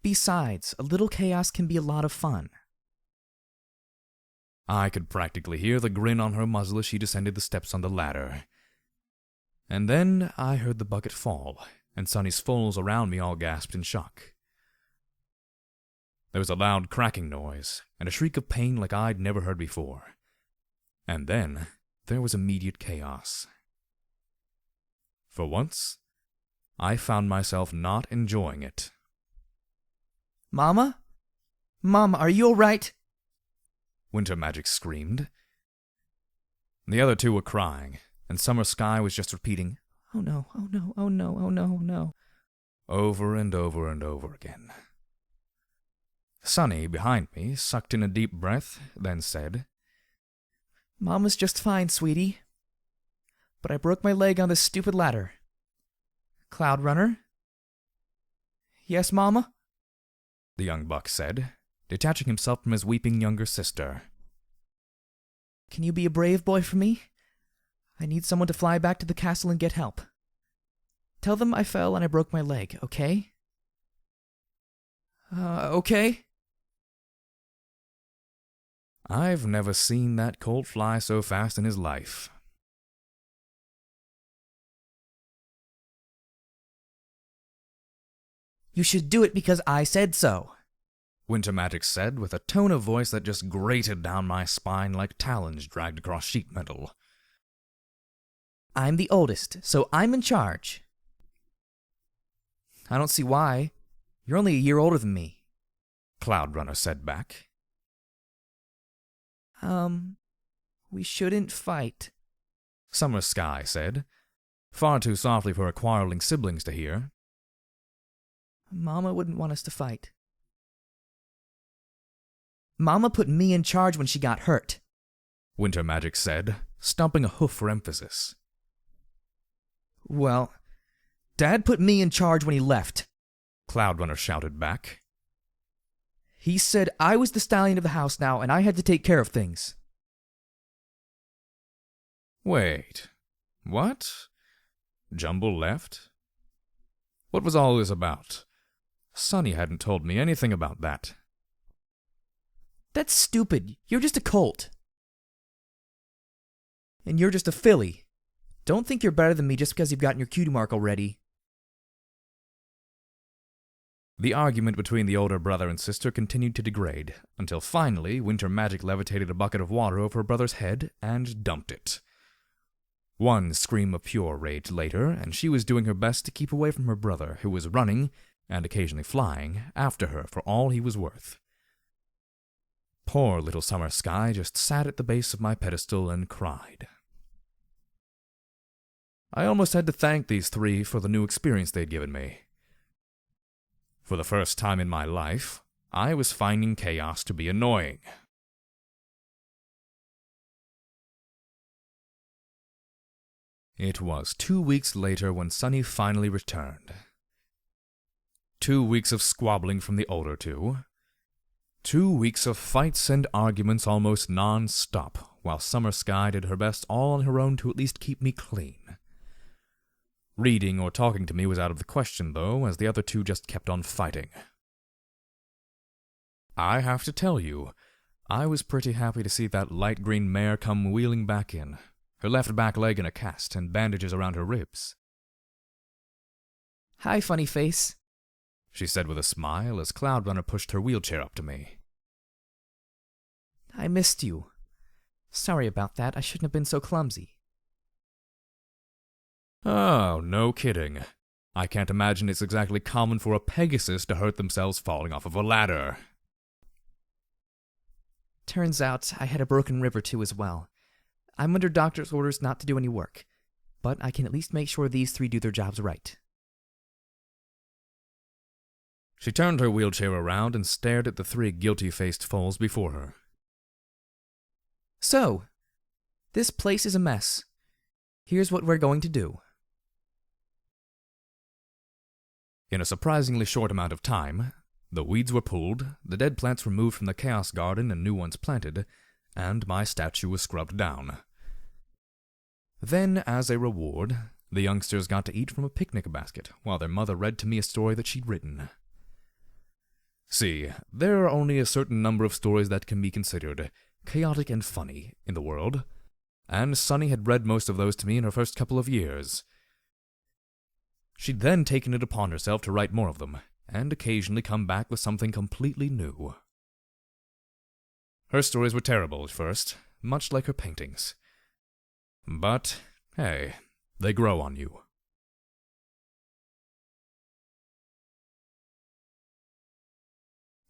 S2: Besides, a little chaos can be a lot of fun.
S1: I could practically hear the grin on her muzzle as she descended the steps on the ladder. And then I heard the bucket fall, and Sunny's foals around me all gasped in shock. There was a loud cracking noise, and a shriek of pain like I'd never heard before. And then there was immediate chaos. For once, I found myself not enjoying it.
S2: Mama? Mama, are you alright?
S1: Winter Magic screamed. The other two were crying, and Summer Sky was just repeating,
S2: "Oh no, oh no, oh no, oh no, oh no,"
S1: over and over and over again. Sunny, behind me, sucked in a deep breath, then said,
S2: "Mama's just fine, sweetie. But I broke my leg on this stupid ladder. Cloud Runner?" "Yes, Mama?"
S1: the young buck said, detaching himself from his weeping younger sister.
S2: "Can you be a brave boy for me? I need someone to fly back to the castle and get help. Tell them I fell and I broke my leg, okay?" Okay."
S1: I've never seen that colt fly so fast in his life.
S2: "You should do it because I said so,"
S1: Winter Magic said with a tone of voice that just grated down my spine like talons dragged across sheet metal.
S2: "I'm the oldest, so I'm in charge." "I don't see why. You're only a year older than me,"
S1: Cloud Runner said back.
S2: We shouldn't fight,"
S1: Summer Sky said, far too softly for her quarreling siblings to hear.
S2: "Mama wouldn't want us to fight. Mama put me in charge when she got hurt,"
S1: Winter Magic said, stomping a hoof for emphasis.
S2: "Well, Dad put me in charge when he left,"
S1: Cloud Runner shouted back.
S2: "He said I was the stallion of the house now and I had to take care of things."
S1: Wait, what? Jumble left? What was all this about? Sunny hadn't told me anything about that.
S2: "That's stupid. You're just a colt. And you're just a filly. Don't think you're better than me just because you've gotten your cutie mark already."
S1: The argument between the older brother and sister continued to degrade, until finally Winter Magic levitated a bucket of water over her brother's head and dumped it. One scream of pure rage later, and she was doing her best to keep away from her brother, who was running, and occasionally flying, after her for all he was worth. Poor little Summer Sky just sat at the base of my pedestal and cried. I almost had to thank these three for the new experience they'd given me. For the first time in my life, I was finding chaos to be annoying. It was 2 weeks later when Sunny finally returned. 2 weeks of squabbling from the older two. 2 weeks of fights and arguments almost non-stop, while Summer Sky did her best all on her own to at least keep me clean. Reading or talking to me was out of the question, though, as the other two just kept on fighting. I have to tell you, I was pretty happy to see that light green mare come wheeling back in, her left back leg in a cast and bandages around her ribs.
S2: "Hi, funny face,"
S1: she said with a smile as Cloud Runner pushed her wheelchair up to me.
S2: "I missed you. Sorry about that. I shouldn't have been so clumsy."
S1: Oh, no kidding. I can't imagine it's exactly common for a Pegasus to hurt themselves falling off of a ladder.
S2: "Turns out I had a broken rib or two as well. I'm under doctor's orders not to do any work, but I can at least make sure these three do their jobs right."
S1: She turned her wheelchair around and stared at the three guilty-faced foals before her.
S2: "So, this place is a mess. Here's what we're going to do."
S1: In a surprisingly short amount of time, the weeds were pulled, the dead plants removed from the Chaos Garden and new ones planted, and my statue was scrubbed down. Then, as a reward, the youngsters got to eat from a picnic basket while their mother read to me a story that she'd written. See, there are only a certain number of stories that can be considered chaotic and funny in the world, and Sunny had read most of those to me in her first couple of years. She'd then taken it upon herself to write more of them, and occasionally come back with something completely new. Her stories were terrible at first, much like her paintings. But, hey, they grow on you.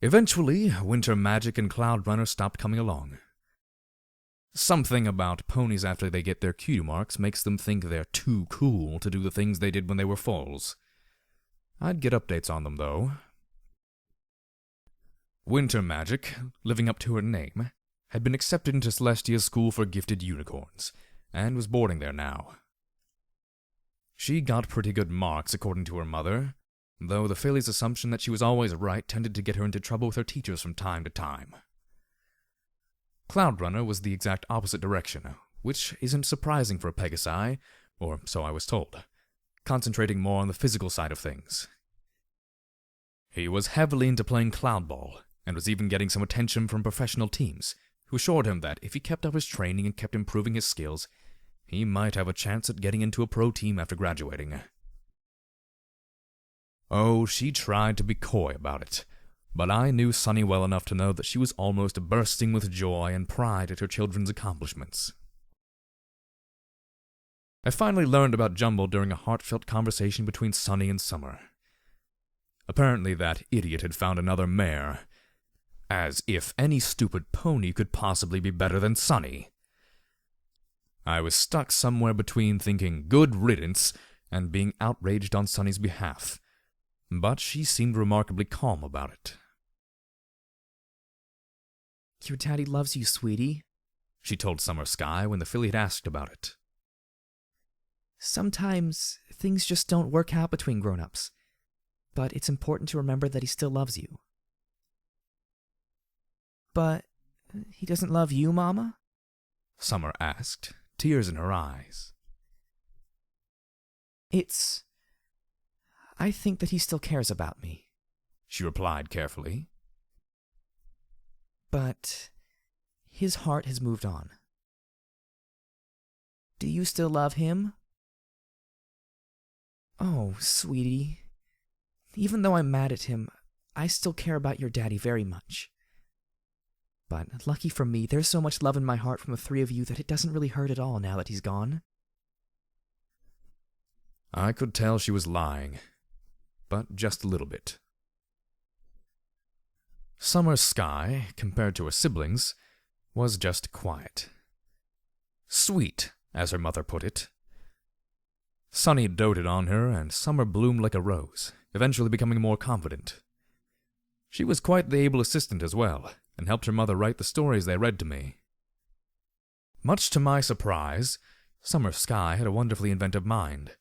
S1: Eventually, Winter Magic and Cloud Runner stopped coming along. Something about ponies after they get their cutie marks makes them think they're too cool to do the things they did when they were foals. I'd get updates on them, though. Winter Magic, living up to her name, had been accepted into Celestia's School for Gifted Unicorns, and was boarding there now. She got pretty good marks, according to her mother, though the filly's assumption that she was always right tended to get her into trouble with her teachers from time to time. Cloud Runner was the exact opposite direction, which isn't surprising for a Pegasi, or so I was told, concentrating more on the physical side of things. He was heavily into playing cloud ball, and was even getting some attention from professional teams, who assured him that if he kept up his training and kept improving his skills, he might have a chance at getting into a pro team after graduating. Oh, she tried to be coy about it, but I knew Sunny well enough to know that she was almost bursting with joy and pride at her children's accomplishments. I finally learned about Jumble during a heartfelt conversation between Sunny and Summer. Apparently that idiot had found another mare. As if any stupid pony could possibly be better than Sunny. I was stuck somewhere between thinking good riddance and being outraged on Sunny's behalf, but she seemed remarkably calm about it.
S2: Your daddy loves you, sweetie,
S1: she told Summer Sky when the filly had asked about it.
S2: Sometimes things just don't work out between grown-ups, but it's important to remember that he still loves you. But he doesn't love you, Mama?
S1: Summer asked, tears in her eyes.
S2: I think that he still cares about me,
S1: she replied carefully.
S2: But his heart has moved on. Do you still love him? Oh, sweetie. Even though I'm mad at him, I still care about your daddy very much. But lucky for me, there's so much love in my heart from the three of you that it doesn't really hurt at all now that he's gone.
S1: I could tell she was lying, but just a little bit. Summer Sky, compared to her siblings, was just quiet. Sweet, as her mother put it. Sunny doted on her, and Summer bloomed like a rose, eventually becoming more confident. She was quite the able assistant as well, and helped her mother write the stories they read to me. Much to my surprise, Summer Sky had a wonderfully inventive mind,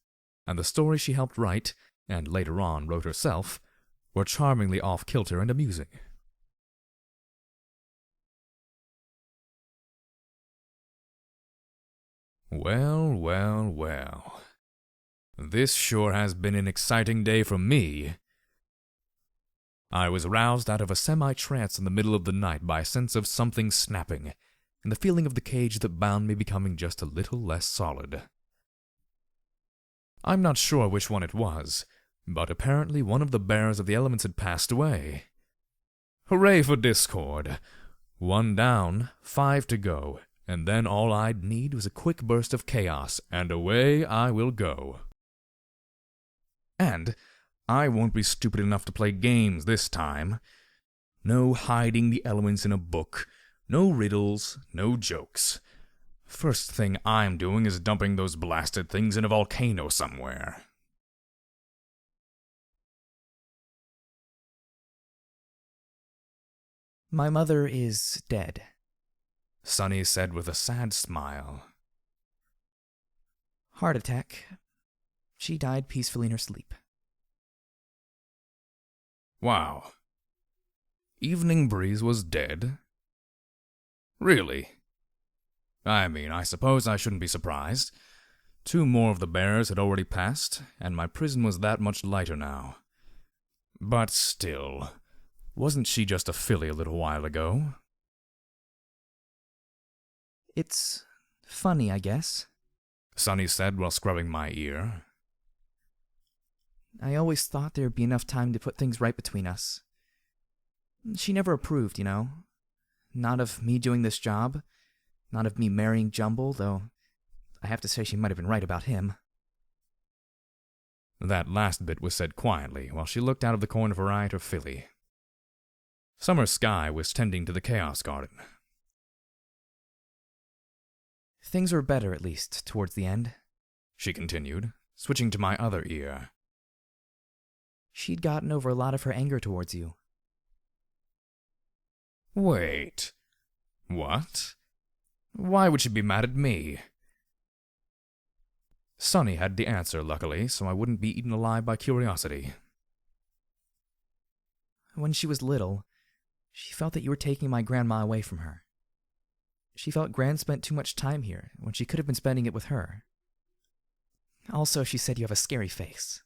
S1: and the stories she helped write, and later on wrote herself, were charmingly off-kilter and amusing. Well, well, well. This sure has been an exciting day for me. I was roused out of a semi-trance in the middle of the night by a sense of something snapping, and the feeling of the cage that bound me becoming just a little less solid. I'm not sure which one it was, but apparently one of the bearers of the elements had passed away. Hooray for Discord! 1 down, 5 to go, and then all I'd need was a quick burst of chaos, and away I will go. And I won't be stupid enough to play games this time. No hiding the elements in a book, no riddles, no jokes. First thing I'm doing is dumping those blasted things in a volcano somewhere.
S2: My mother is dead,
S1: Sunny said with a sad smile.
S2: Heart attack. She died peacefully in her sleep.
S1: Wow. Evening Breeze was dead? Really? I mean, I suppose I shouldn't be surprised. 2 more of the bearers had already passed, and my prison was that much lighter now. But still, wasn't she just a filly a little while ago?
S2: It's funny, I guess,
S1: Sunny said while scrubbing my ear.
S2: I always thought there'd be enough time to put things right between us. She never approved, you know. Not of me doing this job, not of me marrying Jumble, though I have to say she might have been right about him.
S1: That last bit was said quietly, while she looked out of the corner of her eye at her filly. Summer Sky was tending to the Chaos Garden.
S2: Things were better, at least, towards the end,
S1: she continued, switching to my other ear.
S2: She'd gotten over a lot of her anger towards you.
S1: Wait. What? Why would she be mad at me? Sunny had the answer, luckily, so I wouldn't be eaten alive by curiosity.
S2: When she was little, she felt that you were taking my grandma away from her. She felt Gran spent too much time here when she could have been spending it with her. Also, she said you have a scary face.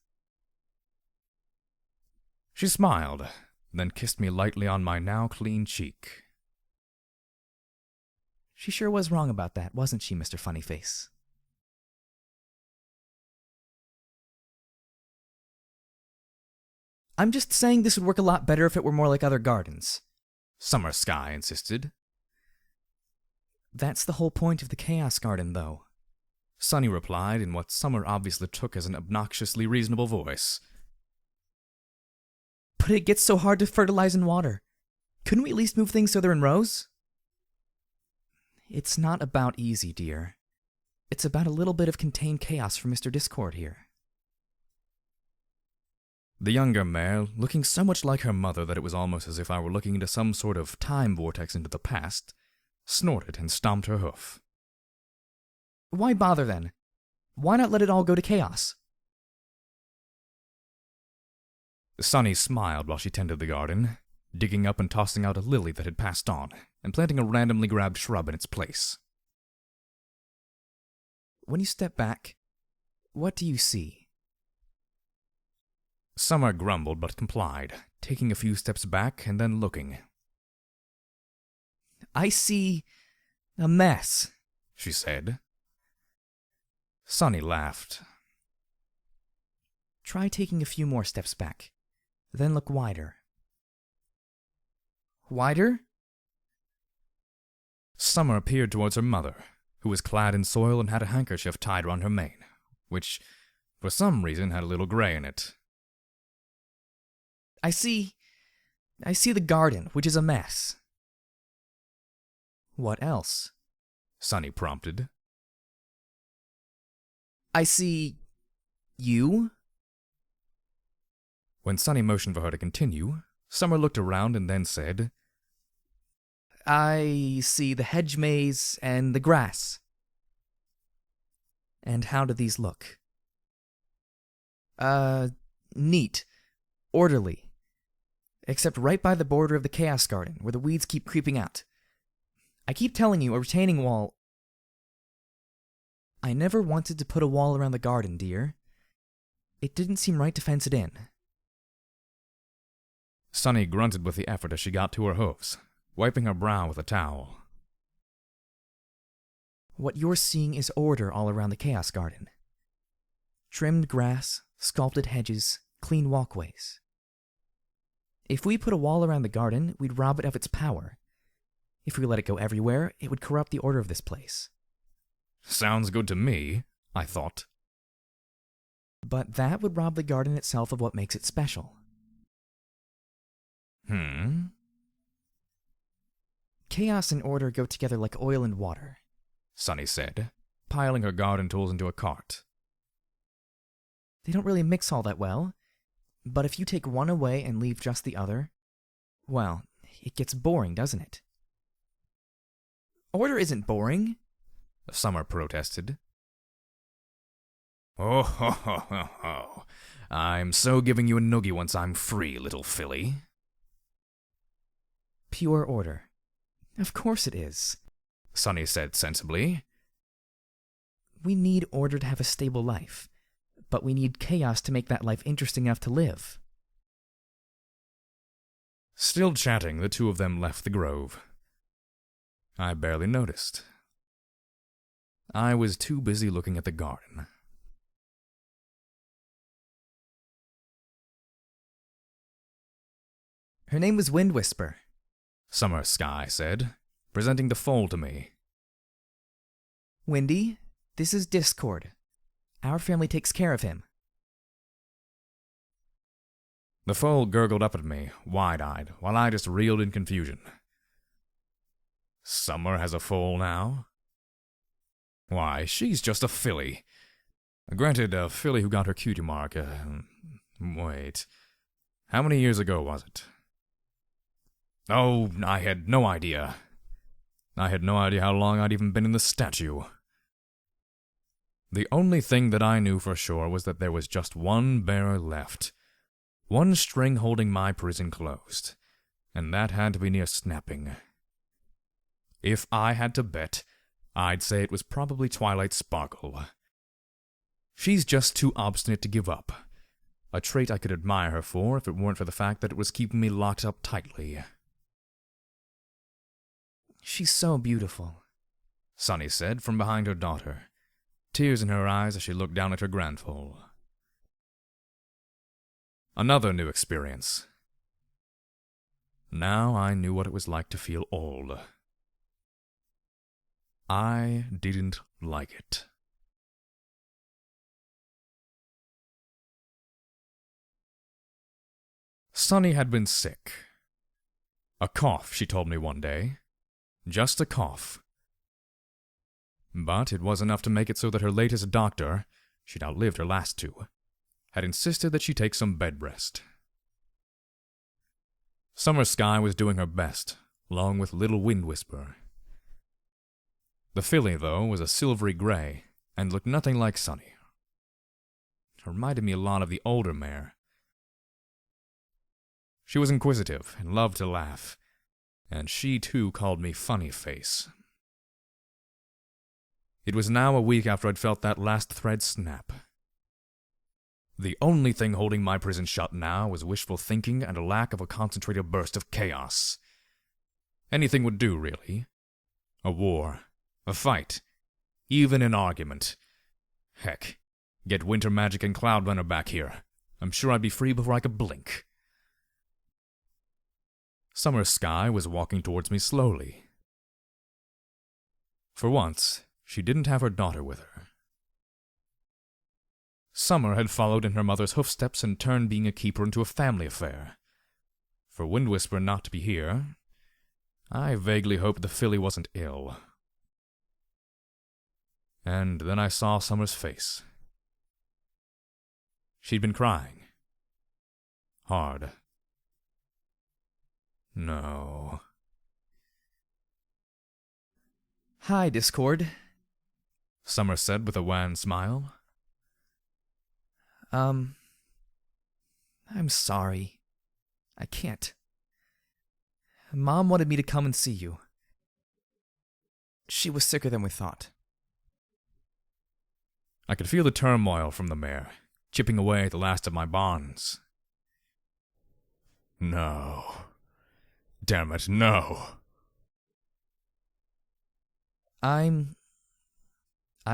S1: She smiled, then kissed me lightly on my now clean cheek.
S2: She sure was wrong about that, wasn't she, Mr. Funnyface? I'm just saying this would work a lot better if it were more like other gardens,
S1: Summer Sky insisted.
S2: That's the whole point of the Chaos Garden, though,
S1: Sunny replied in what Summer obviously took as an obnoxiously reasonable voice.
S2: But it gets so hard to fertilize and water. Couldn't we at least move things so they're in rows? It's not about easy, dear. It's about a little bit of contained chaos for Mr. Discord here.
S1: The younger mare, looking so much like her mother that it was almost as if I were looking into some sort of time vortex into the past, snorted and stomped her hoof.
S2: Why bother then? Why not let it all go to chaos?
S1: Sunny smiled while she tended the garden, digging up and tossing out a lily that had passed on, and planting a randomly grabbed shrub in its place.
S2: When you step back, what do you see?
S1: Summer grumbled but complied, taking a few steps back and then looking.
S2: I see a mess,
S1: she said. Sunny laughed.
S2: Try taking a few more steps back, then look wider. Wider?
S1: Summer peered towards her mother, who was clad in soil and had a handkerchief tied around her mane, which, for some reason, had a little gray in it.
S2: I see the garden, which is a mess. What else?
S1: Sunny prompted.
S2: I see you.
S1: When Sunny motioned for her to continue, Summer looked around and then said,
S2: I see the hedge maze and the grass. And how do these look? Neat. Orderly. Except right by the border of the Chaos Garden, where the weeds keep creeping out. I keep telling you, a retaining wall... I never wanted to put a wall around the garden, dear. It didn't seem right to fence it in.
S1: Sunny grunted with the effort as she got to her hoofs, wiping her brow with a towel.
S2: What you're seeing is order all around the Chaos Garden. Trimmed grass, sculpted hedges, clean walkways. If we put a wall around the garden, we'd rob it of its power. If we let it go everywhere, it would corrupt the order of this place.
S1: Sounds good to me, I thought.
S2: But that would rob the garden itself of what makes it special. Chaos and order go together like oil and water,
S1: Sunny said, piling her garden tools into a cart.
S2: They don't really mix all that well, but if you take one away and leave just the other, well, it gets boring, doesn't it? Order isn't boring,
S1: Summer protested. Oh, ho, ho, ho, ho. I'm so giving you a noogie once I'm free, little filly.
S2: Pure order. Of course it is,
S1: Sunny said sensibly.
S2: We need order to have a stable life, but we need chaos to make that life interesting enough to live.
S1: Still chatting, the two of them left the grove. I barely noticed. I was too busy looking at the garden.
S2: Her name was Wind Whisper,
S1: Summer Sky said, presenting the foal to me.
S2: Windy, this is Discord. Our family takes care of him.
S1: The foal gurgled up at me, wide-eyed, while I just reeled in confusion. Summer has a foal now? Why, she's just a filly. Granted, a filly who got her cutie mark, wait. How many years ago was it? Oh, I had no idea. I had no idea how long I'd even been in the statue. The only thing that I knew for sure was that there was just one bearer left. One string holding my prison closed. And that had to be near snapping. If I had to bet, I'd say it was probably Twilight Sparkle. She's just too obstinate to give up. A trait I could admire her for if it weren't for the fact that it was keeping me locked up tightly.
S2: She's so beautiful,
S1: Sunny said from behind her daughter, tears in her eyes as she looked down at her grandfoal. Another new experience. Now I knew what it was like to feel old. I didn't like it. Sunny had been sick. A cough, she told me one day. Just a cough. But it was enough to make it so that her latest doctor, she'd outlived her last two, had insisted that she take some bed rest. Summer Sky was doing her best, along with little Wind Whisper. The filly, though, was a silvery gray, and looked nothing like Sunny. It reminded me a lot of the older mare. She was inquisitive and loved to laugh, and she too called me Funny Face. It was now a week after I'd felt that last thread snap. The only thing holding my prison shut now was wishful thinking and a lack of a concentrated burst of chaos. Anything would do, really. A war, a fight, even an argument. Heck, get Winter Magic and Cloudrunner back here. I'm sure I'd be free before I could blink. Summer Sky was walking towards me slowly. For once, she didn't have her daughter with her. Summer had followed in her mother's hoofsteps and turned being a keeper into a family affair. For Wind Whisper not to be here, I vaguely hoped the filly wasn't ill. And then I saw Summer's face. She'd been crying. Hard. No.
S2: Hi, Discord,
S1: Summer said with a wan smile.
S2: I'm sorry. I can't. Mom wanted me to come and see you. She was sicker than we thought.
S1: I could feel the turmoil from the mare, chipping away at the last of my bonds. No. Damn it, no.
S2: I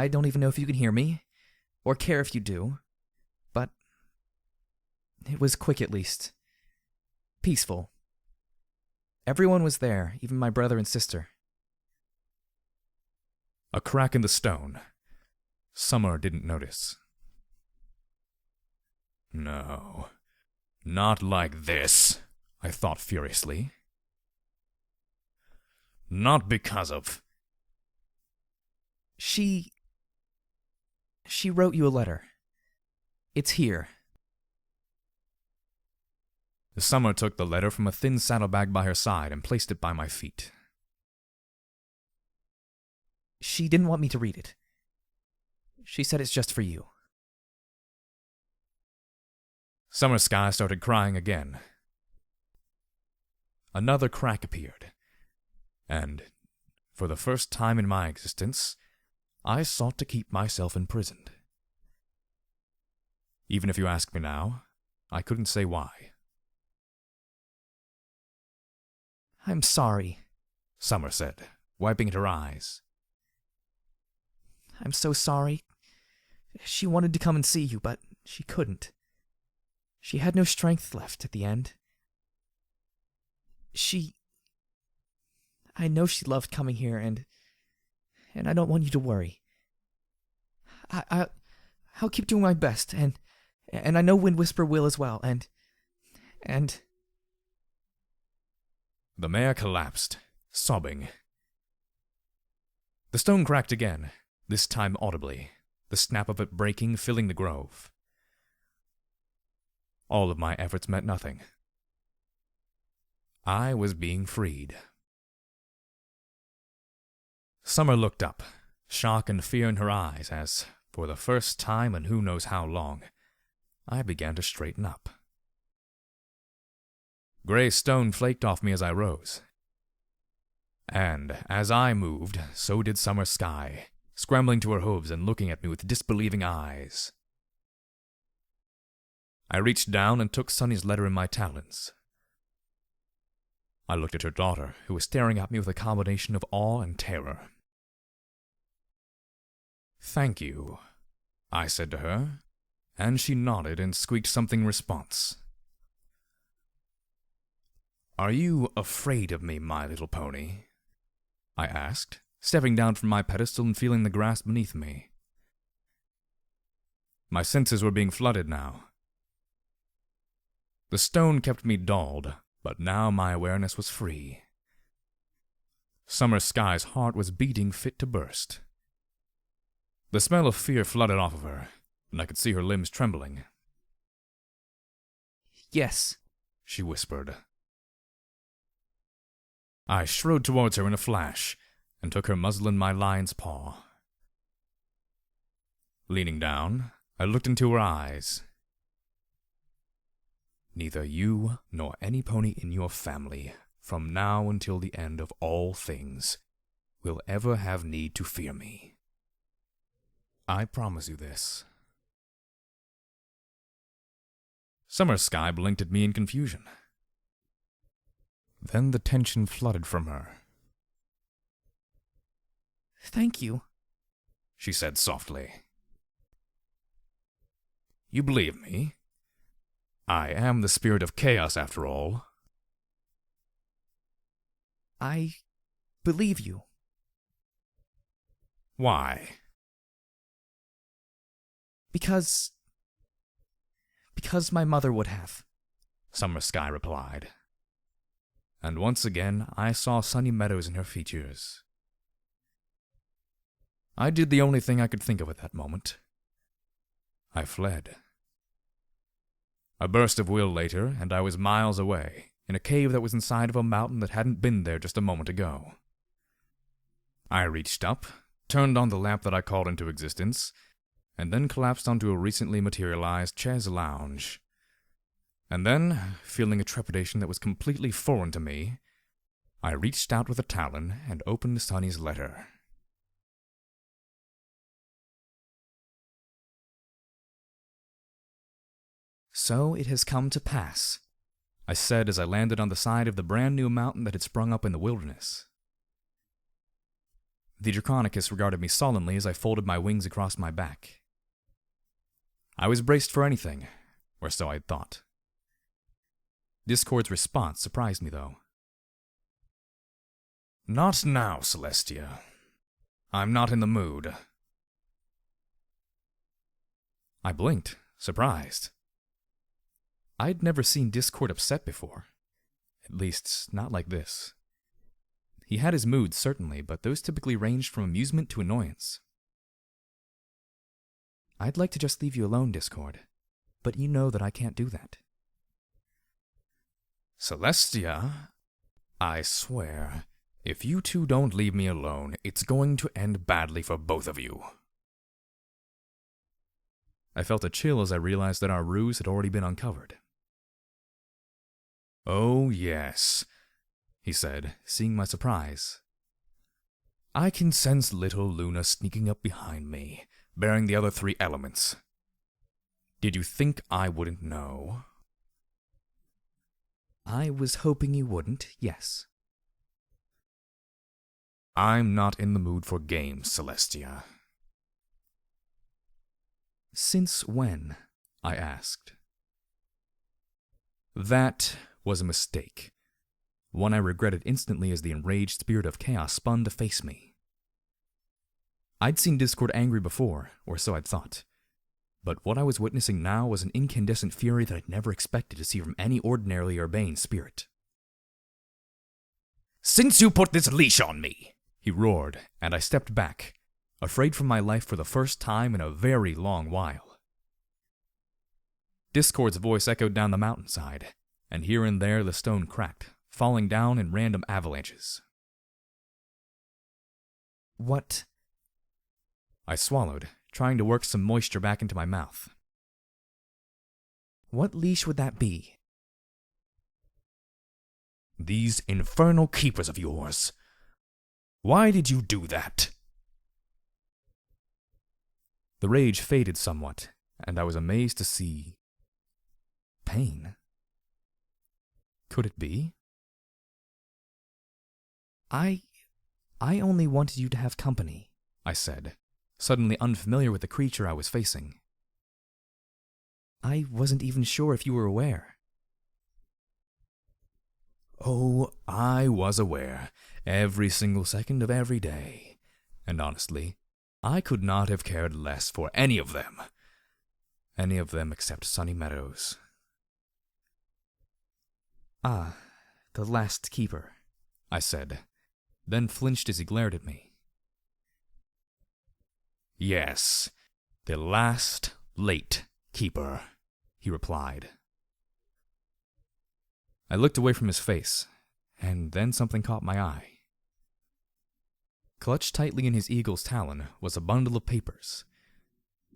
S2: don't even know if you can hear me, or care if you do, but it was quick at least. Peaceful. Everyone was there, even my brother and sister.
S1: A crack in the stone. Summer didn't notice. No. Not like this, I thought furiously. Not because of...
S2: She wrote you a letter. It's here.
S1: Summer took the letter from a thin saddlebag by her side and placed it by my feet.
S2: She didn't want me to read it. She said it's just for you.
S1: Summer Sky started crying again. Another crack appeared, and, for the first time in my existence, I sought to keep myself imprisoned. Even if you ask me now, I couldn't say why.
S2: I'm sorry,
S1: Summer said, wiping at her eyes.
S2: I'm so sorry. She wanted to come and see you, but she couldn't. She had no strength left at the end. I know she loved coming here, and I don't want you to worry. I'll keep doing my best, and I know Wind Whisper will as well, and And
S1: The mare collapsed, sobbing. The stone cracked again, this time audibly, the snap of it breaking, filling the grove. All of my efforts meant nothing. I was being freed. Summer looked up, shock and fear in her eyes as, for the first time in who knows how long, I began to straighten up. Gray stone flaked off me as I rose. And as I moved, so did Summer Sky, scrambling to her hooves and looking at me with disbelieving eyes. I reached down and took Sunny's letter in my talons. I looked at her daughter, who was staring at me with a combination of awe and terror. "Thank you," I said to her, and she nodded and squeaked something in response. "Are you afraid of me, my little pony?" I asked, stepping down from my pedestal and feeling the grass beneath me. My senses were being flooded now. The stone kept me dulled, but now my awareness was free. Summer Sky's heart was beating fit to burst. The smell of fear flooded off of her, and I could see her limbs trembling.
S2: yes,
S1: She whispered. I strode towards her in a flash, and took her muzzle in my lion's paw. Leaning down, I looked into her eyes. "Neither you nor any pony in your family, from now until the end of all things, will ever have need to fear me. I promise you this." Summer Sky blinked at me in confusion. Then the tension flooded from her.
S2: thank you.
S1: She said softly. "You believe me? I am the spirit of chaos, after all."
S2: I believe you.
S1: "Why?"
S2: Because my mother would have.
S1: Summer Sky replied. And once again I saw sunny meadows in her features. I did the only thing I could think of at that moment. I fled. A burst of will later, and I was miles away, in a cave that was inside of a mountain that hadn't been there just a moment ago. I reached up, turned on the lamp that I called into existence, and then collapsed onto a recently materialized chaise lounge. And then, feeling a trepidation that was completely foreign to me, I reached out with a talon and opened Sunny's letter.
S2: So it has come to pass,
S1: I said as I landed on the side of the brand new mountain that had sprung up in the wilderness. The Draconicus regarded me solemnly as I folded my wings across my back. I was braced for anything, or so I'd thought. Discord's response surprised me, though. "Not now, Celestia. I'm not in the mood." I blinked, surprised. I'd never seen Discord upset before. At least, not like this. He had his moods, certainly, but those typically ranged from amusement to annoyance.
S2: I'd like to just leave you alone, Discord, but you know that I can't do that.
S1: "Celestia, I swear, if you two don't leave me alone, it's going to end badly for both of you." I felt a chill as I realized that our ruse had already been uncovered. "Oh, yes," he said, seeing my surprise. "I can sense little Luna sneaking up behind me, bearing the other 3 elements. Did you think I wouldn't know?"
S2: I was hoping you wouldn't, yes.
S1: "I'm not in the mood for games, Celestia."
S2: Since when?
S1: I asked. That was a mistake, one I regretted instantly as the enraged spirit of chaos spun to face me. I'd seen Discord angry before, or so I'd thought, but what I was witnessing now was an incandescent fury that I'd never expected to see from any ordinarily urbane spirit. "Since you put this leash on me!" he roared, and I stepped back, afraid for my life for the first time in a very long while. Discord's voice echoed down the mountainside, and here and there the stone cracked, falling down in random avalanches.
S2: What?
S1: I swallowed, trying to work some moisture back into my mouth.
S2: What leash would that be?
S1: "These infernal keepers of yours. Why did you do that?" The rage faded somewhat, and I was amazed to see pain. Could it be?
S2: I only wanted you to have company,
S1: I said, suddenly unfamiliar with the creature I was facing.
S2: I wasn't even sure if you were aware.
S1: Oh, I was aware, every single second of every day. And honestly, I could not have cared less for any of them. Any of them except Sunny Meadows.
S2: Ah, the last keeper,
S1: I said, then flinched as he glared at me. "Yes, the last late keeper," he replied. I looked away from his face, and then something caught my eye. Clutched tightly in his eagle's talon was a bundle of papers.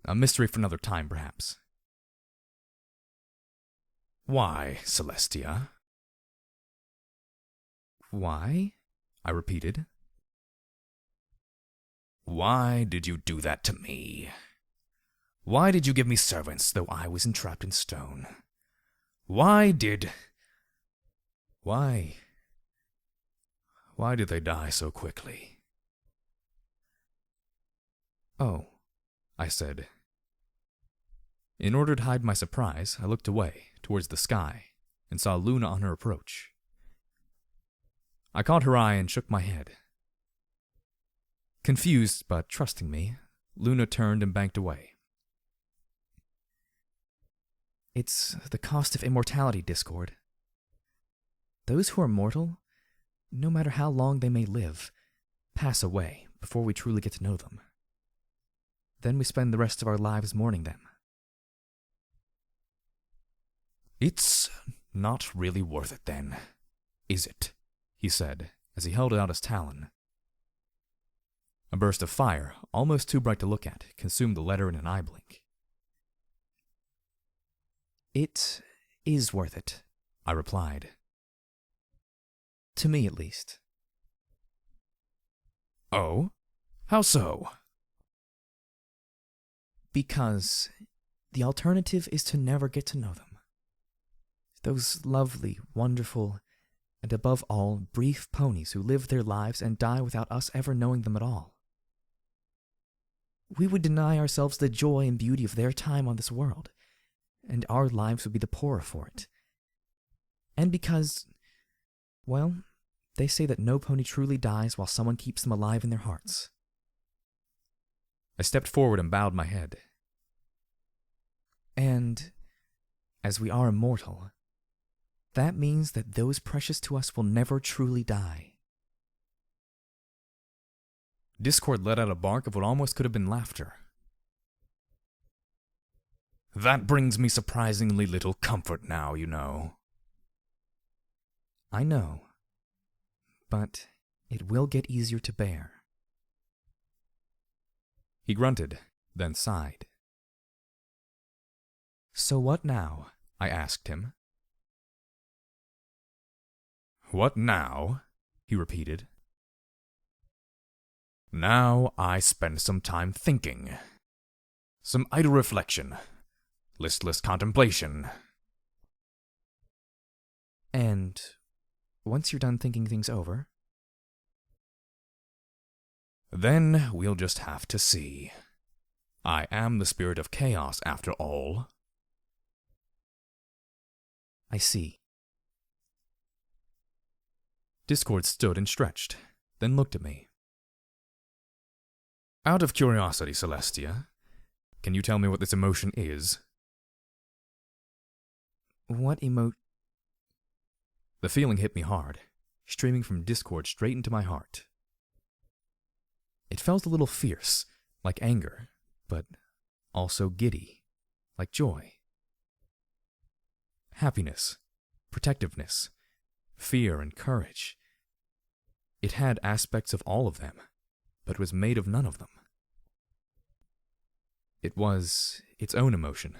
S1: A mystery for another time, perhaps. "Why, Celestia?"
S2: Why?
S1: I repeated. "Why did you do that to me? Why did you give me servants though I was entrapped in stone? Why did they die so quickly?"
S2: Oh,
S1: I said. In order to hide my surprise, I looked away, towards the sky, and saw Luna on her approach. I caught her eye and shook my head. Confused but trusting me, Luna turned and banked away.
S2: it's the cost of immortality, Discord. Those who are mortal, no matter how long they may live, pass away before we truly get to know them. Then we spend the rest of our lives mourning them.
S1: "It's not really worth it then, is it?" he said, as he held out his talon. A burst of fire, almost too bright to look at, consumed the letter in an eye blink.
S2: It is worth it,
S1: I replied.
S2: to me at least.
S1: "Oh? How so?"
S2: Because the alternative is to never get to know them. Those lovely, wonderful, and above all, brief ponies who live their lives and die without us ever knowing them at all. We would deny ourselves the joy and beauty of their time on this world, and our lives would be the poorer for it. And because, well, they say that no pony truly dies while someone keeps them alive in their hearts.
S1: I stepped forward and bowed my head.
S2: And, as we are immortal, that means that those precious to us will never truly die.
S1: Discord let out a bark of what almost could have been laughter. "That brings me surprisingly little comfort now, you know."
S2: I know, but it will get easier to bear.
S1: He grunted, then sighed.
S2: So what now?
S1: I asked him. "What now?" he repeated. "Now I spend some time thinking. Some idle reflection. Listless contemplation."
S2: And once you're done thinking things over,
S1: "Then we'll just have to see. I am the spirit of chaos after all."
S2: I see.
S1: Discord stood and stretched, then looked at me. "Out of curiosity, Celestia, Can you tell me what this emotion is?
S2: What
S1: The feeling hit me hard, streaming from discord straight into my heart. It felt a little fierce, like anger, but also giddy, like joy. Happiness, protectiveness, fear, and courage. It had aspects of all of them, but was made of none of them. It was its own emotion,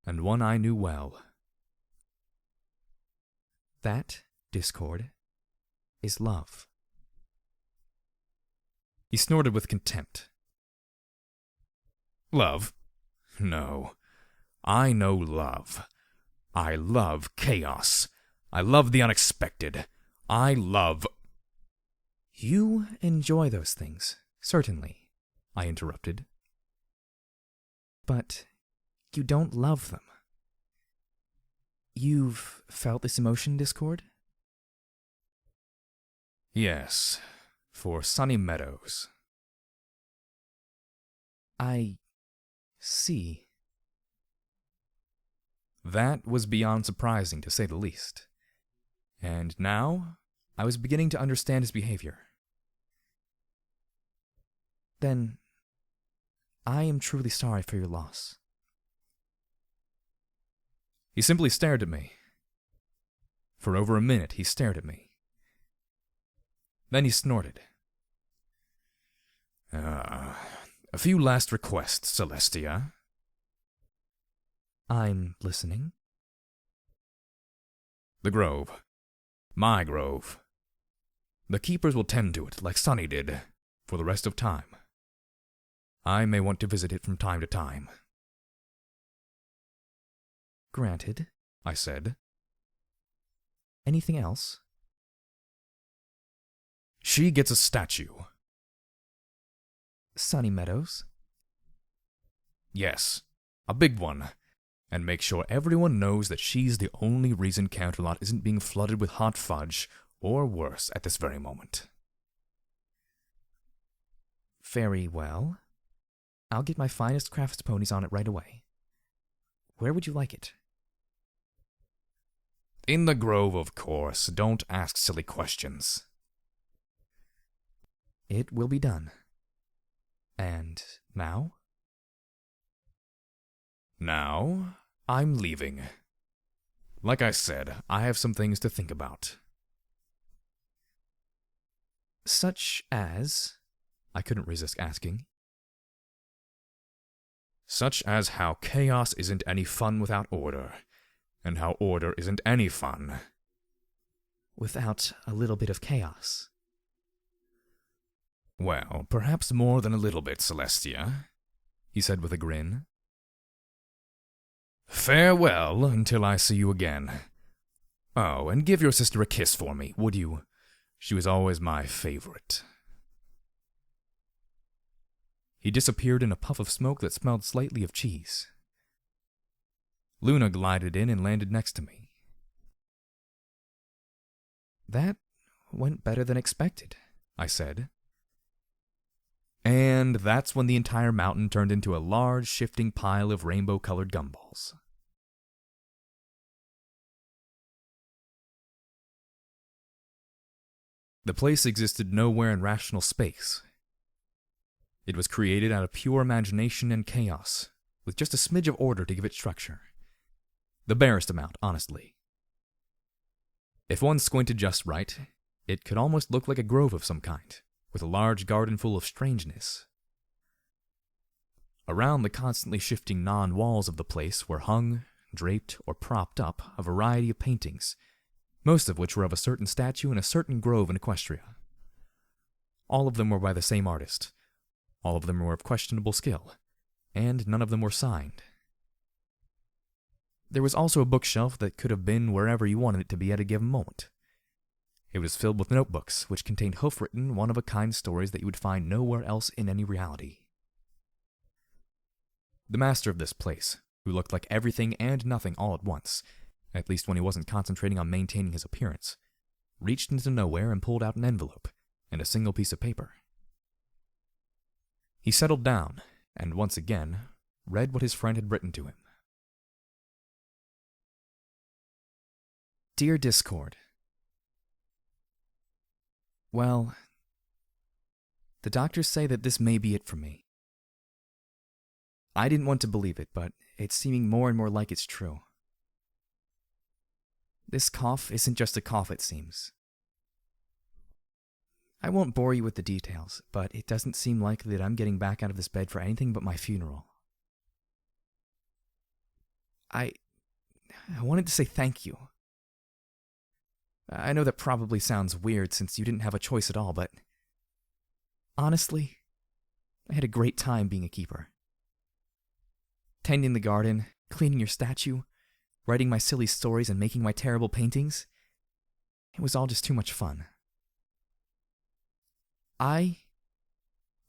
S1: and one I knew well.
S2: That discord is love.
S1: He snorted with contempt. Love? No. I know love. I love chaos. I love the unexpected. I love...
S2: You enjoy those things, certainly,
S1: I interrupted.
S2: But you don't love them. You've felt this emotion, discord?
S1: Yes, for sunny meadows.
S2: I see.
S1: That was beyond surprising, to say the least. And now, I was beginning to understand his behavior.
S2: Then, I am truly sorry for your loss.
S1: He simply stared at me. For over a minute, he stared at me. Then he snorted. A few last requests, Celestia.
S2: I'm listening.
S1: The grove. My grove. The keepers will tend to it, like Sonny did, for the rest of time. I may want to visit it from time to time.
S2: Granted,
S1: I said.
S2: Anything else?
S1: She gets a statue.
S2: Sunny Meadows?
S1: Yes, a big one. And make sure everyone knows that she's the only reason Counterlot isn't being flooded with hot fudge, or worse, at this very moment.
S2: Very well. I'll get my finest crafts ponies on it right away. Where would you like it?
S1: In the grove, of course. Don't ask silly questions.
S2: It will be done. And now?
S1: Now, I'm leaving. Like I said, I have some things to think about.
S2: Such as?
S1: I couldn't resist asking. Such as how chaos isn't any fun without order, and how order isn't any fun
S2: without a little bit of chaos.
S1: Well, perhaps more than a little bit, Celestia, he said with a grin. Farewell until I see you again. Oh, and give your sister a kiss for me, would you? She was always my favorite. He disappeared in a puff of smoke that smelled slightly of cheese. Luna glided in and landed next to me.
S2: That went better than expected,
S1: I said. And that's when the entire mountain turned into a large, shifting pile of rainbow-colored gumballs. The place existed nowhere in rational space. It was created out of pure imagination and chaos, with just a smidge of order to give it structure. The barest amount, honestly. If one squinted just right, it could almost look like a grove of some kind, with a large garden full of strangeness. Around the constantly shifting non-walls of the place were hung, draped, or propped up a variety of paintings, most of which were of a certain statue in a certain grove in Equestria. All of them were by the same artist. All of them were of questionable skill, and none of them were signed. There was also a bookshelf that could have been wherever you wanted it to be at a given moment. It was filled with notebooks, which contained hoof-written, one-of-a-kind stories that you would find nowhere else in any reality. The master of this place, who looked like everything and nothing all at once, at least when he wasn't concentrating on maintaining his appearance, reached into nowhere and pulled out an envelope and a single piece of paper. He settled down, and once again, read what his friend had written to him.
S2: Dear Discord. Well, the doctors say that this may be it for me. I didn't want to believe it, but it's seeming more and more like it's true. This cough isn't just a cough, it seems. I won't bore you with the details, but it doesn't seem likely that I'm getting back out of this bed for anything but my funeral. I wanted to say thank you. I know that probably sounds weird since you didn't have a choice at all, but honestly, I had a great time being a keeper. Tending the garden, cleaning your statue, writing my silly stories and making my terrible paintings. It was all just too much fun. I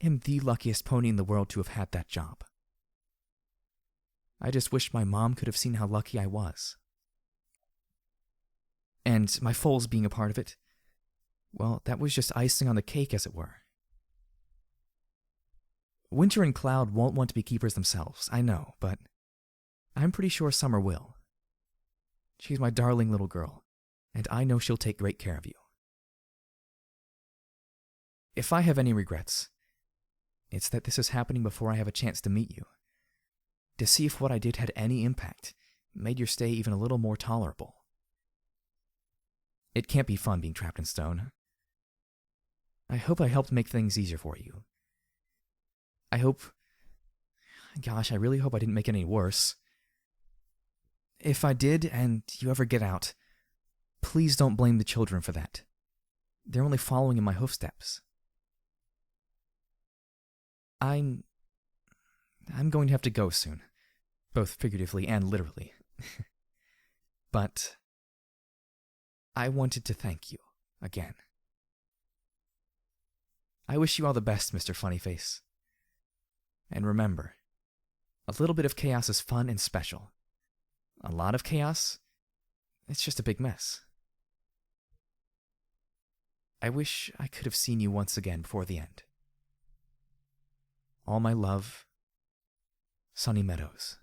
S2: am the luckiest pony in the world to have had that job. I just wish my mom could have seen how lucky I was. And my foals being a part of it, well, that was just icing on the cake, as it were. Winter and Cloud won't want to be keepers themselves, I know, but I'm pretty sure Summer will. She's my darling little girl, and I know she'll take great care of you. If I have any regrets, it's that this is happening before I have a chance to meet you, to see if what I did had any impact, made your stay even a little more tolerable. It can't be fun being trapped in stone. I hope I helped make things easier for you. I really hope I didn't make it any worse. If I did, and you ever get out, please don't blame the children for that. They're only following in my hoofsteps. I'm going to have to go soon, both figuratively and literally. But I wanted to thank you again. I wish you all the best, Mr. Funnyface. And remember, a little bit of chaos is fun and special. A lot of chaos, it's just a big mess. I wish I could have seen you once again before the end. All my love, Sunny Meadows.